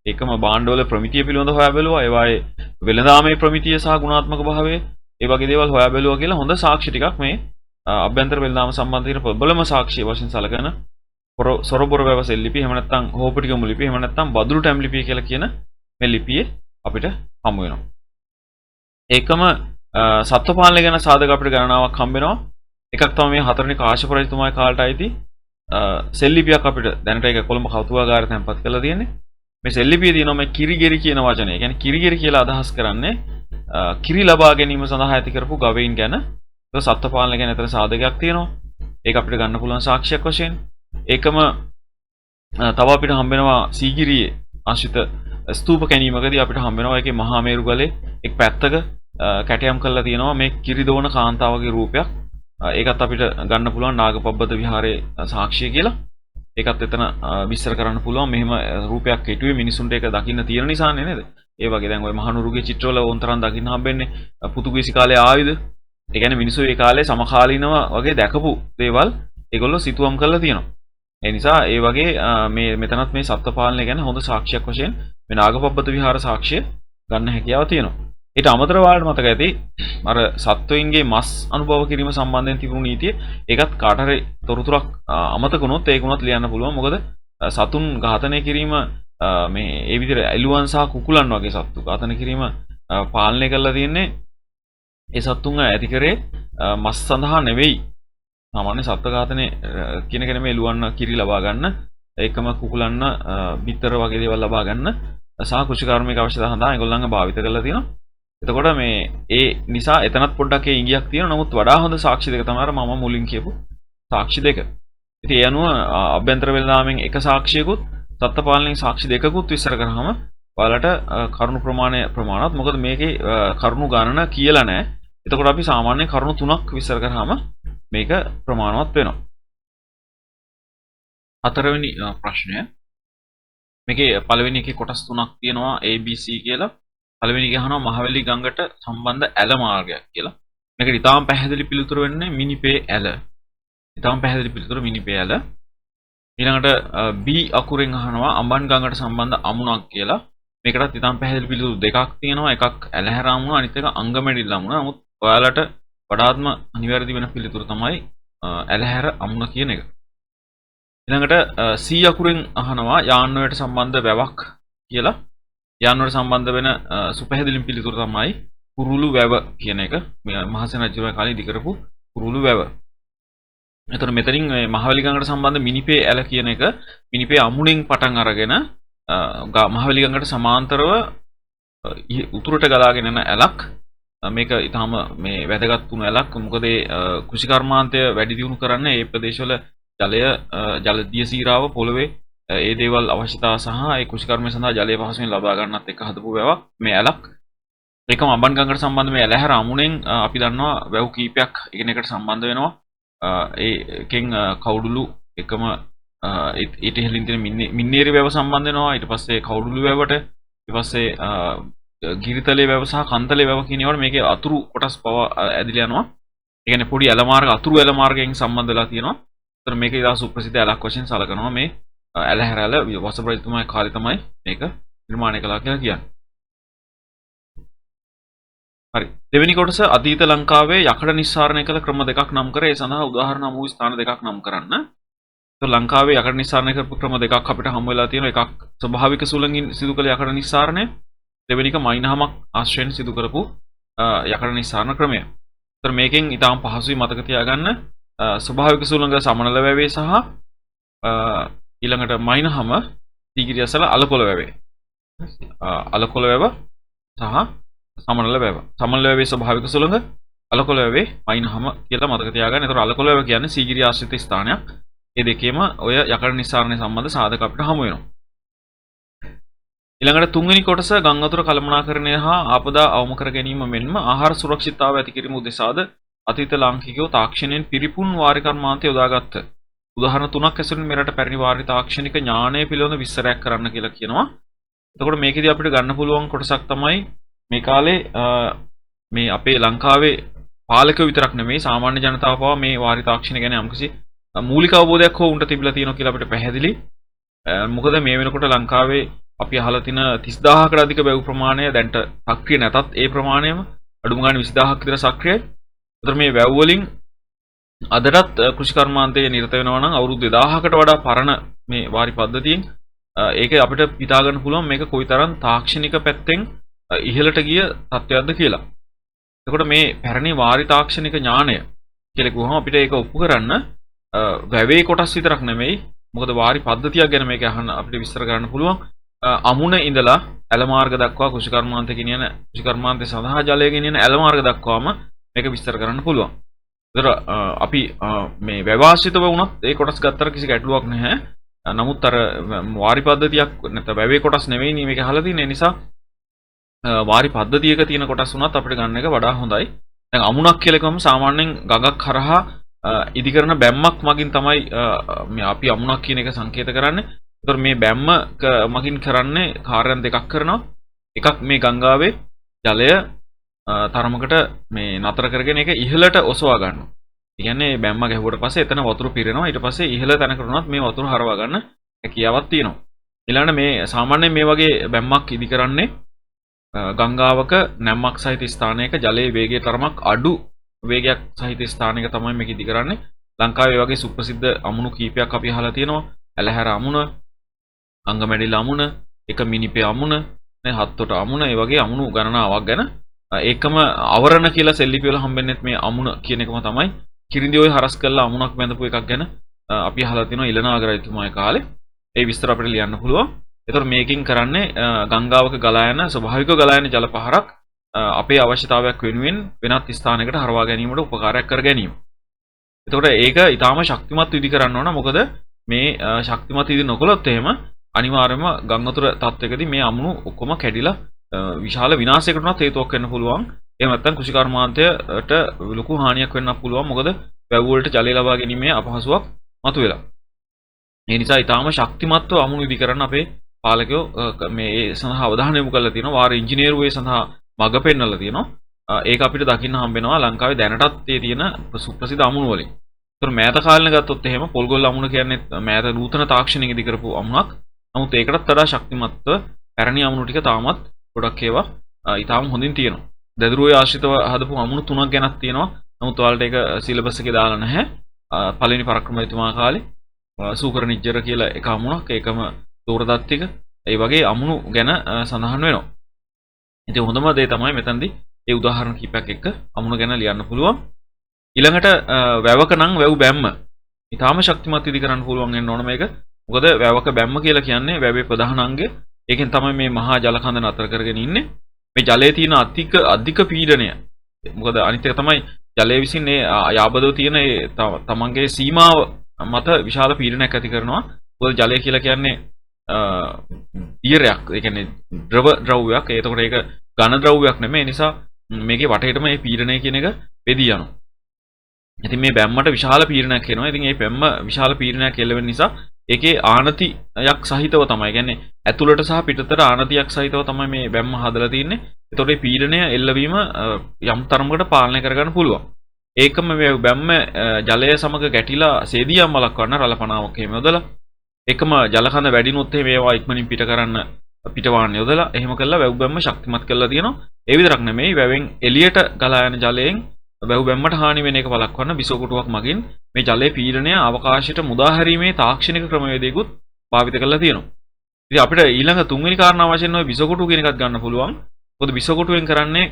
ඒකම භාණ්ඩවල ප්‍රමිතිය පිළිබඳව හොයා බැලුවා, ඒවායේ වෙළඳාමේ ප්‍රමිතිය සහ ගුණාත්මක භාවය, ඒ වගේ දේවල් හොයා බැලුවා කියලා හොඳ සාක්ෂි ටිකක් මේ අභ්‍යන්තර වෙළඳාම සම්බන්ධයෙන් ප්‍රබලම සාක්ෂිය වශයෙන් සැලකෙන සොරබොර වැවසෙල් ලිපි, එහෙම නැත්නම් හෝපිටිගම ලිපි, එහෙම නැත්නම් බදුළු ටැම් ලිපිය කියලා කියන මේ ලිපියේ අපිට හමු වෙනවා. ඒකම සත්ත්ව පාලනය ගැන සාධක අපිට ගණනාවක් හම්බ වෙනවා. එකක් තමයි මේ හතරවෙනි කාශ්‍යප රජතුමාගේ කාලට අයිති සෙල් ලිපියක් අපිට දැනට ඒක කොළඹ කෞතුකාගාරයේ තැන්පත් කරලා තියෙන්නේ. මේ සෙල් ලිපියේ තියෙනවා මේ කිරිගෙරි කියන වචනය. ඒ කියන්නේ කිරිගෙරි කියලා අදහස් කරන්නේ කිරි ලබා ගැනීම සඳහා ඇති කරපු ගවයින් ගැන. ඒක සත්ත්ව පාලනය ගැන අතර සාධකයක් තියෙනවා. ඒක අපිට ගන්න පුළුවන් සාක්ෂියක් වශයෙන්. ඒකම තව අපිට හම්බ වෙනවා සීගිරියේ ආශ්‍රිත ස්තූප කැණීමකදී අපිට හම්බ වෙනවා ඒකේ මහා මේරු ගලේ එක් පැත්තක කැටයම් කරලා තියෙනවා මේ කිරි දෝන කාන්තාවගේ රූපයක්. ඒකත් අපිට ගන්න පුළුවන් නාගපබ්බත විහාරයේ සාක්ෂිය කියලා. ඒකත් එතන විස්තර කරන්න පුළුවන්. මෙහෙම රූපයක් හිටුවේ මිනිසුන්ට ඒක දකින්න තියෙන නිසානේ නේද? ඒ වගේ දැන් ওই මහනුරුගේ චිත්‍රවල ඕන්තරම් දකින්න හම්බෙන්නේ පුතුගීසි කාලේ ආයුධ. ඒ කියන්නේ මිනිස්සු ඒ කාලේ සමකාලීනව වගේ දැකපු දේවල් ඒගොල්ලෝ සිතුවම් කරලා තියෙනවා. ඒ නිසා ඒ වගේ මේ මෙතනත් මේ සත්ත්ව පාලනය ගැන හොඳ සාක්ෂියක් වශයෙන් මේ නාගපබ්බත විහාර සාක්ෂිය ගන්න හැකියාව තියෙනවා. ඊට අමතරව ඔයාලට මතක ඇති අර සත්වයින්ගේ මස් අනුභව කිරීම සම්බන්ධයෙන් තිබුණු නීතිය ඒකත් කාට හරි තොරතුරක් අමතක වුණොත් ඒක උනත් ලියන්න පුළුවන්. මොකද සතුන් ඝාතනය කිරීම මේ ඒ විදිහට එළුවන් සහ කුකුලන් වගේ සත්තු ඝාතනය කිරීම පාලනය කරලා තියෙන්නේ ඒ සත්තුන් ඇති කරේ මස් සඳහා නෙවෙයි. සාමාන්‍ය සත්ත්ව ඝාතනය කියන එක නෙමෙයි එළුවන් කිරි ලබා ගන්න, ඒකම කුකුලන්න බිත්තර වගේ දේවල් ලබා ගන්න සහ කෘෂිකාර්මික අවශ්‍යතාව සඳහා ඒගොල්ලන්ව භාවිත කරලා තියෙනවා. එතකොට මේ ඒ නිසා එතනත් පොඩ්ඩක් ඒ ඉඟියක් තියෙනවා. නමුත් වඩා හොඳ සාක්ෂි දෙක තමයි මම මුලින් කියපු සාක්ෂි දෙක. ඉතින් ඒ අනුව අභ්‍යන්තර වෙළඳාමෙන් එක සාක්ෂියකුත් සත්ත්ව පාලනයෙන් සාක්ෂි දෙකකුත් විස්තර කරාම ඔයාලට කරුණු ප්‍රමාණවත්. මොකද මේකේ කරුණු ගණන කියලා නැහැ. එතකොට අපි සාමාන්‍ය කරුණු 3ක් විස්තර කරාම මේක ප්‍රමාණවත් වෙනවා. හතරවෙනි ප්‍රශ්නය. මේකේ පළවෙනි එකේ කොටස් 3ක් තියෙනවා ABC කියලා. පළවෙනි එක අහනවා මහවැලි ගඟට සම්බන්ධ ඇල මාර්ගයක් කියලා. මේකට ඉතාම පැහැදිලි පිළිතුර වෙන්නේ මිනිපේ ඇල. ඊටම පැහැදිලි පිළිතුර මිනිපේ ඇල. ඊළඟට B අකුරෙන් අහනවා අඹන් ගඟට සම්බන්ධ අමුණක් කියලා. මේකටත් ඊටම පැහැදිලි පිළිතුරු දෙකක් තියෙනවා. එකක් ඇලහැර අමුණ, අනිත් එක අංගමැඩිල්ල අමුණ. නමුත් ඔයාලට වඩාත්ම අනිවාර්ය වෙන පිළිතුර තමයි ඇලහැර අමුණ කියන එක. ඊළඟට C අකුරෙන් අහනවා යාන්නුවට සම්බන්ධ වැවක් කියලා. යාන්නුවට සම්බන්ධ වෙන සුපැහැදිලි පිළිතුර තමයි කුරුළු වැව කියන එක. මේ මහසෙන රජුගේ කාලේ ඉදි කරපු කුරුළු වැව. එතකොට මෙතනින් මේ මහවැලි ගඟට සම්බන්ධ මිනිපේ ඇල කියන එක මිනිපේ අමුණෙන් පටන් අරගෙන මහවැලි ගඟට සමාන්තරව උතුරට ගලාගෙන යන ඇලක්. මේක ඊටාම මේ වැදගත් වුණු ඇලක්. මොකද ඒ කෘෂිකර්මාන්තය වැඩි දියුණු කරන්නේ මේ ප්‍රදේශවල ජල දිය සීරාව පොළවේ ඒ දේවල් අවශ්‍යතාව සහ ඒ කෘෂිකර්මය සඳහා ජලය පහසුවෙන් ලබා ගන්නත් එක්ක හදපු වැවක් මේ ඇලක්. ඒකම අඹන් ගඟට සම්බන්ධ මේ ඇලහැර අමුණෙන් අපි දන්නවා වැව් කීපයක් එකිනෙකට සම්බන්ධ වෙනවා. ඒකෙන් කවුඩුළු එකම ඊට ඉහළින් තියෙන මින්නේරි වැව සම්බන්ධ වෙනවා. ඊට පස්සේ කවුඩුළු වැවට, ඊට පස්සේ ගිරිතලේ වැව සහ කන්තලේ වැව කියන ඒවාට මේකේ අතුරු කොටස් පව ඇදිලා යනවා. ඒ කියන්නේ පොඩි ඇල මාර්ග අතුරු ඇල මාර්ගයෙන් සම්බන්ධ වෙලා තියෙනවා. ඒතර මේක ඉතා සුප්‍රසිද්ධ ඇලක් වශයෙන් සලකනවා. මේ ඇලහැර ඇල වසප රජතුමාගේ කාලේ තමයි මේක නිර්මාණය කළා කියලා කියන්නේ. හරි. දෙවෙනි කොටස අතීත ලංකාවේ යකඩ නිස්සාරණය කළ ක්‍රම දෙකක් නම් කර ඒ සඳහා උදාහරණ අමු ස්ථාන දෙකක් නම් කරන්න. ඒතර ලංකාවේ යකඩ නිස්සාරණය කරපු ක්‍රම දෙකක් අපිට හමු වෙලා තියෙනවා. එකක් ස්වභාවික සුළඟින් සිදු කළ යකඩ නිස්සාරණය. දෙවෙනි එක මයින්හමක් ආශ්‍රයෙන් සිදු කරපු යකඩ නිස්සාරණ ක්‍රමය. ඒතර මේකෙන් ඊටාම් පහසුයි මතක තියාගන්න. ස්වභාවික සුළඟ සමනල වැවේ සහ ඊළඟට මයින්හම තීගිරිය අසල අලකොළ වැවේ. අලකොළ වැව සහ සමනල වැව. සමනල වැවේ ස්වභාවික සුළඟ, අලකොළ වැවේ මයින්හම කියලා මතක තියාගන්න. ඒතර අලකොළ වැව කියන්නේ සීගිරිය ආශ්‍රිත ස්ථානයක්. මේ දෙකේම ඔය යකඩ නිස්සාරණය සම්බන්ධ සාධක අපිට හමු වෙනවා. ඊළඟට තුන්වෙනි කොටස ගං වතුර කළමනාකරණය හා ආපදා අවම කර ගැනීම මෙන්ම ආහාර සුරක්ෂිතතාවය ඇති කිරීම උදෙසාද අතීත ලාංකිකයෝ තාක්ෂණයෙන් පිරිපුන් වාරි කර්මාන්තය යොදාගත්ත උදාහරණ තුනක් ඇසුරින් මෙරට පැරණි වාරි තාක්ෂණික ඥානය පිළිබඳ විස්තරයක් කරන්න කියලා කියනවා. එතකොට මේකෙදී අපිට ගන්න පුළුවන් කොටසක් තමයි මේ කාලේ මේ අපේ ලංකාවේ පාලකයෝ විතරක් නෙමෙයි සාමාන්‍ය ජනතාව පවා මේ වාරි තාක්ෂණය ගැන යම්කිසි මූලික අවබෝධයක් හෝ උන්ට තිබිලා තියෙනවා කියලා අපිට පැහැදිලි. මොකද මේ වෙනකොට ලංකාවේ අපි අහලා තින 30000කට අධික බැව් ප්‍රමාණය දැන්ට සක්‍රිය නැතත් ඒ ප්‍රමාණයම අඩුම ගානේ 20000ක් විතර සක්‍රියයි. ඒතර මේ වැව් වලින් අදටත් කෘෂිකර්මාන්තයේ නිරත වෙනවා නම් අවුරුදු 2000කට වඩා පරණ මේ වාරි පද්ධතියෙන් ඒක අපිට හිතා ගන්න පුළුවන් මේක කොයිතරම් තාක්ෂණික පැත්තෙන් ඉහළට ගිය තත්ත්වයක්ද කියලා. එතකොට මේ පැරණි වාරි තාක්ෂණික ඥානය කියලා කිව්වම අපිට ඒක ඔප්පු කරන්න වැවේ කොටස් විතරක් නෙමෙයි. මොකද වාරි පද්ධතියක් ගැන මේක අහන්න අපිට විස්තර කරන්න පුළුවන්. අමුණ ඉඳලා ඇල මාර්ග දක්වා කෘෂිකර්මාන්තය ගෙනියන කෘෂිකර්මාන්තය සඳහා ජලය ගෙනියන ඇල මාර්ග දක්වාම මේක විස්තර කරන්න පුළුවන්. ඒතර අපි මේ වැවාශ්‍රිතව වුණත් ඒ කොටස් ගත්තට කිසි ගැටලුවක් නැහැ. නමුත් අර වාරි පද්ධතියක් නැත්නම් වැවේ කොටස් නෙවෙයි මේක අහලා තියෙන නිසා වාරි පද්ධතියක තියෙන කොටස් වුණත් අපිට ගන්න එක වඩා හොඳයි. දැන් අමුණක් කියලා කිව්වම සාමාන්‍යයෙන් ගඟක් හරහා ඉදි කරන බැම්මක් මගින් තමයි මේ අපි අමුණක් කියන එක සංකේත කරන්නේ. ඒතර මේ බැම්ම මගින් කරන්නේ කාර්යයන් දෙකක් කරනවා. එකක් මේ ගංගාවේ ජලය තරමකට මේ නතර කරගෙන ඒක ඉහළට ඔසවා ගන්නවා. ඒ කියන්නේ බැම්ම ගැහුවට පස්සේ එතන වතුර පිරෙනවා. ඊට පස්සේ ඉහළ තැනකට උනත් මේ වතුර හරවා ගන්න හැකියාවක් තියෙනවා. ඊළඟට මේ සාමාන්‍යයෙන් මේ වගේ බැම්මක් ඉදි කරන්නේ ගංගාවක නැම්මක් සහිත ස්ථානයක ජලයේ වේගය තරමක් අඩු වේගයක් සහිත ස්ථානයක තමයි මේක ඉදි කරන්නේ. ලංකාවේ වගේ සුප්‍රසිද්ධ අමුණු කීපයක් අපි අහලා තියෙනවා. ඇලහැර අමුණ, අංගමැඩිල අමුණ, එක මිනිපේ අමුණ, නේ හත්තොට අමුණ, ඒ වගේ අමුණු ගණනාවක් ගැන ඒකම අවරණ කියලා සෙල්ලිපි වල හම්බෙන්නේත් මේ අමුණ කියන එකම තමයි. කිරිඳි ඔය හරස් කරලා අමුණක් බැඳපු එකක් ගැන අපි අහලා තියෙනවා ඉලනාග රජතුමාගේ කාලේ. ඒ විස්තර අපිට ලියන්න පුළුවන්. ඒතර මේකෙන් කරන්නේ ගංගාවක ගලා යන ස්වභාවික ගලා යන ජල පහරක් අපේ අවශ්‍යතාවයක් වෙනුවෙන් වෙනත් ස්ථානයකට හරවා ගැනීමට උපකාරයක් කර ගැනීම. එතකොට ඒක ඊටාම ශක්තිමත් විදි කරන්න ඕන. මොකද මේ ශක්තිමත් විදි නොකළොත් එහෙම අනිවාර්යයෙන්ම ගං වතුර තත්ත්වයකදී මේ අමුණු ඔක්කොම කැඩිලා විශාල විනාශයකට උනත් හේතුවක් වෙන්න පුළුවන්. එහෙම නැත්නම් කෘෂිකර්මාන්තයට ලොකු හානියක් වෙන්න පුළුවන්. මොකද වැව් වලට ජලය ලබා ගැනීමේ අපහසුාවක් මතුවෙලා. ඒ නිසා ඊටාම ශක්තිමත්ව අමුණු විදි කරන්න අපේ පාලකයෝ මේ සඳහා අවධානය යොමු කරලා තියෙනවා. වාර ඉංජිනේරු වේ සඳහා මඟ පෙන්වලා තියෙනවා. ඒක අපිට දකින්න හම්බ වෙනවා ලංකාවේ දැනටත් තියෙන සුප්‍රසිද්ධ අමුණු වලින්. ඒතර මෑත කාලේ ගත්තොත් එහෙම පොල්ගොල්ල අමුණ කියන්නේ මෑත නූතන තාක්ෂණයකදී කරපු අමුණක්. නමුත් ඒකටත් වඩා ශක්තිමත්ව පැරණි අමුණු ටික තාමත් ගොඩක් ඒවා ඊටාම හොඳින් තියෙනවා. දැදුරුවේ ආශ්‍රිතව හදපු අමුණු 3ක් ගැනක් තියෙනවා. නමුත් ඔයාලට ඒක සිලබස් එකේ දාලා නැහැ. පළවෙනි පරක්‍රමතුමා කාලේ සූකර නිජ්ජර කියලා එක අමුණක්, ඒකම දෝරදත්තික. ඒ වගේ අමුණු ගැන සඳහන් වෙනවා. ඉතින් හොඳම දේ තමයි මෙතනදී ඒ උදාහරණ කිහිපයක් එක්ක අමුණ ගැන ලියන්න පුළුවන්. ඊළඟට වැවක නම් වැව් බැම්ම. ඊටාම ශක්තිමත් ඉදි කරන්න පුළුවන් වෙන්න ඕන මේක. මොකද වැවක බැම්ම කියලා කියන්නේ වැවේ ප්‍රධාන අංගය. ඒකෙන් තමයි මේ මහා ජල කඳ නතර කරගෙන ඉන්නේ. මේ ජලයේ තියෙන අධික පීඩනය. මොකද අනිත් එක තමයි ජලයේ විසින් මේ යාබදව තියෙන ඒ තමන්ගේ සීමාව මත විශාල පීඩනයක් ඇති කරනවා. මොකද ජලය කියලා කියන්නේ දියරයක්. ඒ කියන්නේ ද්‍රව්‍යයක්. ඒතකොට ඒක ඝන ද්‍රව්‍යයක් නෙමෙයි. ඒ නිසා මේකේ වටේටම මේ පීඩනය කියන එක බෙදී යනවා. ඉතින් මේ බැම්මට විශාල පීඩනයක් එනවා. ඉතින් මේ බැම්ම විශාල පීඩනයක් එළවෙන නිසා ඒකේ ආනතියක් සහිතව තමයි. කියන්නේ ඇතුළට සහ පිටතට ආනතියක් සහිතව තමයි මේ බැම්ම හදලා තින්නේ. ඒතකොට මේ පීඩනය එල්ලවීම යම් තරමකට පාලනය කරගන්න පුළුවන්. ඒකම මේ බැම්ම ජලය සමග ගැටිලා සේදියම් වළක්වන්න රළපණාවක් එහෙම යොදලා ඒකම ජල කඳ වැඩිනොත් මේවා ඉක්මනින් පිට කරන්න පිටවාන්න යොදලා එහෙම කළා වැව් බැම්ම ශක්තිමත් කරලා තියෙනවා. ඒ විතරක් නෙමෙයි වැවෙන් එළියට ගලා යන ජලයෙන් වැව් බැම්මට හානි වෙන එක වළක්වන්න බිසෝකොටුවක් මගින් මේ ජලයේ පීඩනය අවකාශයට මුදා හැරීමේ තාක්ෂණික ක්‍රමවේදයකුත් භාවිත කරලා තියෙනවා. ඉතින් අපිට ඊළඟ තුන්වෙනි කාරණාව වශයෙන් ওই බිසෝකොටුව කියන එකත් ගන්න පුළුවන්. මොකද බිසෝකොටුවෙන් කරන්නේ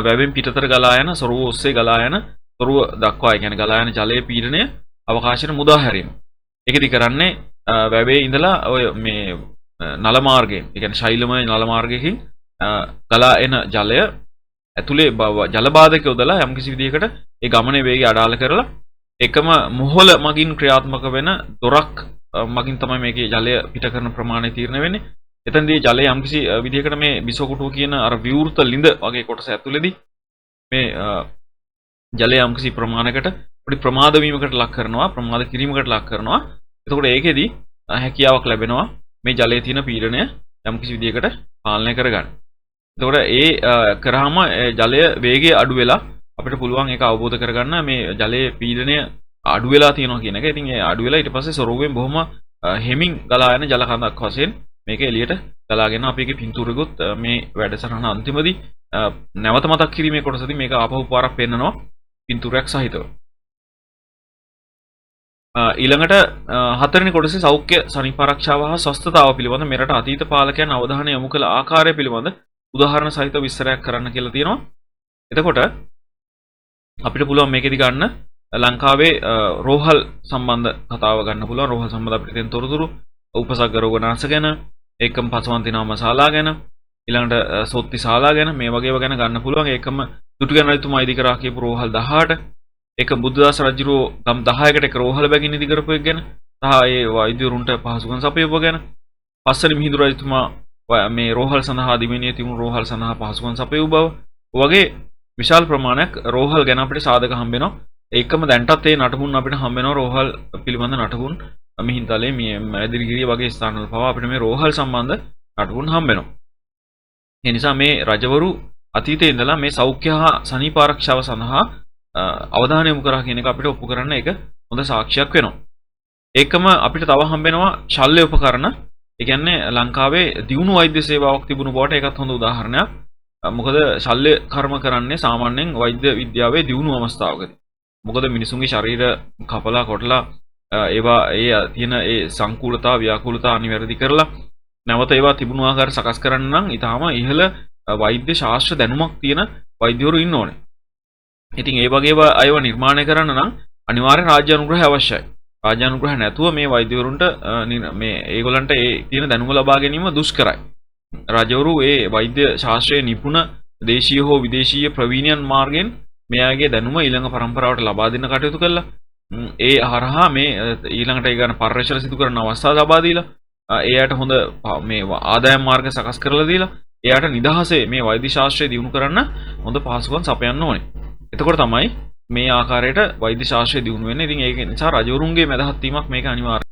වැවෙන් පිටතට ගලා යන සොරුව ඔස්සේ ගලා යන සොරුව දක්වා ඒ කියන්නේ ගලා යන ජලයේ පීඩනය අවකාශයට මුදා හැරීම. ඒකෙදි කරන්නේ වැවේ ඉඳලා ඔය මේ නල මාර්ගයෙන්, ඒ කියන්නේ ශෛලමය නල මාර්ගයකින් ගලා එන ජලය ඇතුලේ ජල බාධක යොදලා යම්කිසි විදිහකට ඒ ගමනේ වේගය අඩාල කරලා එකම මොහොල මගින් ක්‍රියාත්මක වෙන දොරක් මගින් තමයි මේකේ ජලය පිට කරන ප්‍රමාණය තීරණය වෙන්නේ. එතනදී ජලය යම්කිසි විදිහකට මේ බිසෝකොටුව කියන අර විවෘත ලිඳ වගේ කොටස ඇතුලේදී මේ ජලය යම්කිසි ප්‍රමාණයකට පොඩි ප්‍රමාද වීමකට ලක් කරනවා, ප්‍රමාද කිරීමකට ලක් කරනවා. එතකොට ඒකෙදි හැකියාවක් ලැබෙනවා මේ ජලයේ තියෙන පීඩනය යම්කිසි විදිහකට පාලනය කරගන්න. එතකොට ඒ කරාම ජලය වේගය අඩු වෙලා අපිට පුළුවන් ඒක අවබෝධ කරගන්න මේ ජලයේ පීඩනය අඩු වෙලා තියෙනවා කියන එක. ඉතින් ඒ අඩු වෙලා ඊට පස්සේ සොරෝවෙන් බොහොම හෙමින් ගලා යන ජල කඳක් වශයෙන් මේක එළියට ගලාගෙන අපි ඒකේ පින්තූරෙකුත් මේ වැඩසටහන අන්තිමදී නැවත මතක් කිරීමේ කොටසදී මේක ආපහු පාරක් පෙන්නනවා පින්තූරයක් සහිතව. ඊළඟට හතරවෙනි කොටසේ සෞඛ්‍ය සනීපාරක්ෂාව හා ස්වස්ථතාව පිළිබඳ මෙරට අතීත පාලකයන් අවධානය යොමු කළ ආකාරය පිළිබඳ උදාහරණ සහිත විස්තරයක් කරන්න කියලා තියෙනවා. එතකොට අපිට පුළුවන් මේකෙදි ගන්න ලංකාවේ රෝහල් සම්බන්ධ කතාව ගන්න පුළුවන්. රෝහල් සම්බන්ධ අපිට තියෙන තොරතුරු උපසර්ග රෝගනාශ ගැන, ඒකම පසවන්තිනාම ශාලා ගැන, ඊළඟට සොත්ති ශාලා ගැන මේ වගේව ගැන ගන්න පුළුවන්. ඒකම දුටුගැමුණු රජතුමා ඉදි කරා කියපු රෝහල් 18, ඒක බුද්ධදාස රජුරෝ ගම් 10කට එක රෝහල බැගින් ඉදි කරපු එක ගැන, සහ ඒ වෛද්‍යවරුන්ට පහසුකම් සපයපුව ගැන. පස්වෙනි මිහිඳු රජතුමා මේ රෝහල් සඳහා දිවෙණිය තිබුණු රෝහල් සඳහා පහසුකම් සපයපු බව වගේ විශාල ප්‍රමාණයක් රෝහල් ගැන අපිට සාධක හම්බ වෙනවා. ඒකම දැන්ටත් ඒ නටබුන් අපිට හම්බ වෙනවා රෝහල් පිළිබඳ නටබුන් මිහින්තලේ මේ මැදිරිගිරිය වගේ ස්ථානවල පවා අපිට මේ රෝහල් සම්බන්ධ නටබුන් හම්බ වෙනවා. ඒ නිසා මේ රජවරු අතීතයේ ඉඳලා මේ සෞඛ්‍ය හා සනීපාරක්ෂාව සඳහා අවධානය යොමු කරා කියන එක අපිට ඔප්පු කරන්න ඒක හොඳ සාක්ෂියක් වෙනවා. ඒකම අපිට තව හම්බ වෙනවා ශල්‍ය උපකරණ. ඒ කියන්නේ ලංකාවේ දියුණු වෛද්‍ය සේවාවක් තිබුණු බවට ඒකත් හොඳ උදාහරණයක්. මොකද ශල්‍ය කර්ම කරන්නේ සාමාන්‍යයෙන් වෛද්‍ය විද්‍යාවේ දියුණු අවස්ථාවකදී. මොකද මිනිසුන්ගේ ශරීර කපලා කොටලා ඒවා ඒ තියෙන ඒ සංකූලතා ව්‍යාකූලතා අනිවැරදි කරලා නැවත ඒවා තිබුණු ආකාර සකස් කරන්න නම් ඊටාම ඉහළ වෛද්‍ය ශාස්ත්‍ර දැනුමක් තියෙන වෛද්‍යවරු ඉන්න ඕනේ. ඉතින් ඒ වගේ අයව නිර්මාණය කරන්න නම් අනිවාර්යෙන් රාජ්‍ය අනුග්‍රහය අවශ්‍යයි. රාජ්‍ය අනුග්‍රහය නැතුව මේ වෛද්‍යවරුන්ට මේ ඒගොල්ලන්ට ඒ තියෙන දැනුම ලබා ගැනීම දුෂ්කරයි. රජවරු ඒ වෛද්‍ය ශාස්ත්‍රයේ නිපුණ දේශීය හෝ විදේශීය ප්‍රවීණයන් මාර්ගයෙන් මෙයාගේ දැනුම ඊළඟ පරම්පරාවට ලබා දෙන්න කටයුතු කළා. ඒ හරහා මේ ඊළඟට ඒ ගන්න පරිශ්‍රණ සිදු කරන අවස්ථාව ලබා දීලා එයාට හොඳ මේ ආදායම් මාර්ග සකස් කරලා දීලා එයාට නිදහසේ මේ වෛද්‍ය ශාස්ත්‍රය දියුණු කරන්න හොඳ පහසුකම් සපයන්න ඕනේ. එතකොට තමයි මේ ආකාරයට වෛද්‍ය ශාස්ත්‍රය දියුණු වෙන්නේ. ඉතින් ඒක නිසා රජවරුන්ගේ මැදහත් වීමක් මේක අනිවාර්යයි.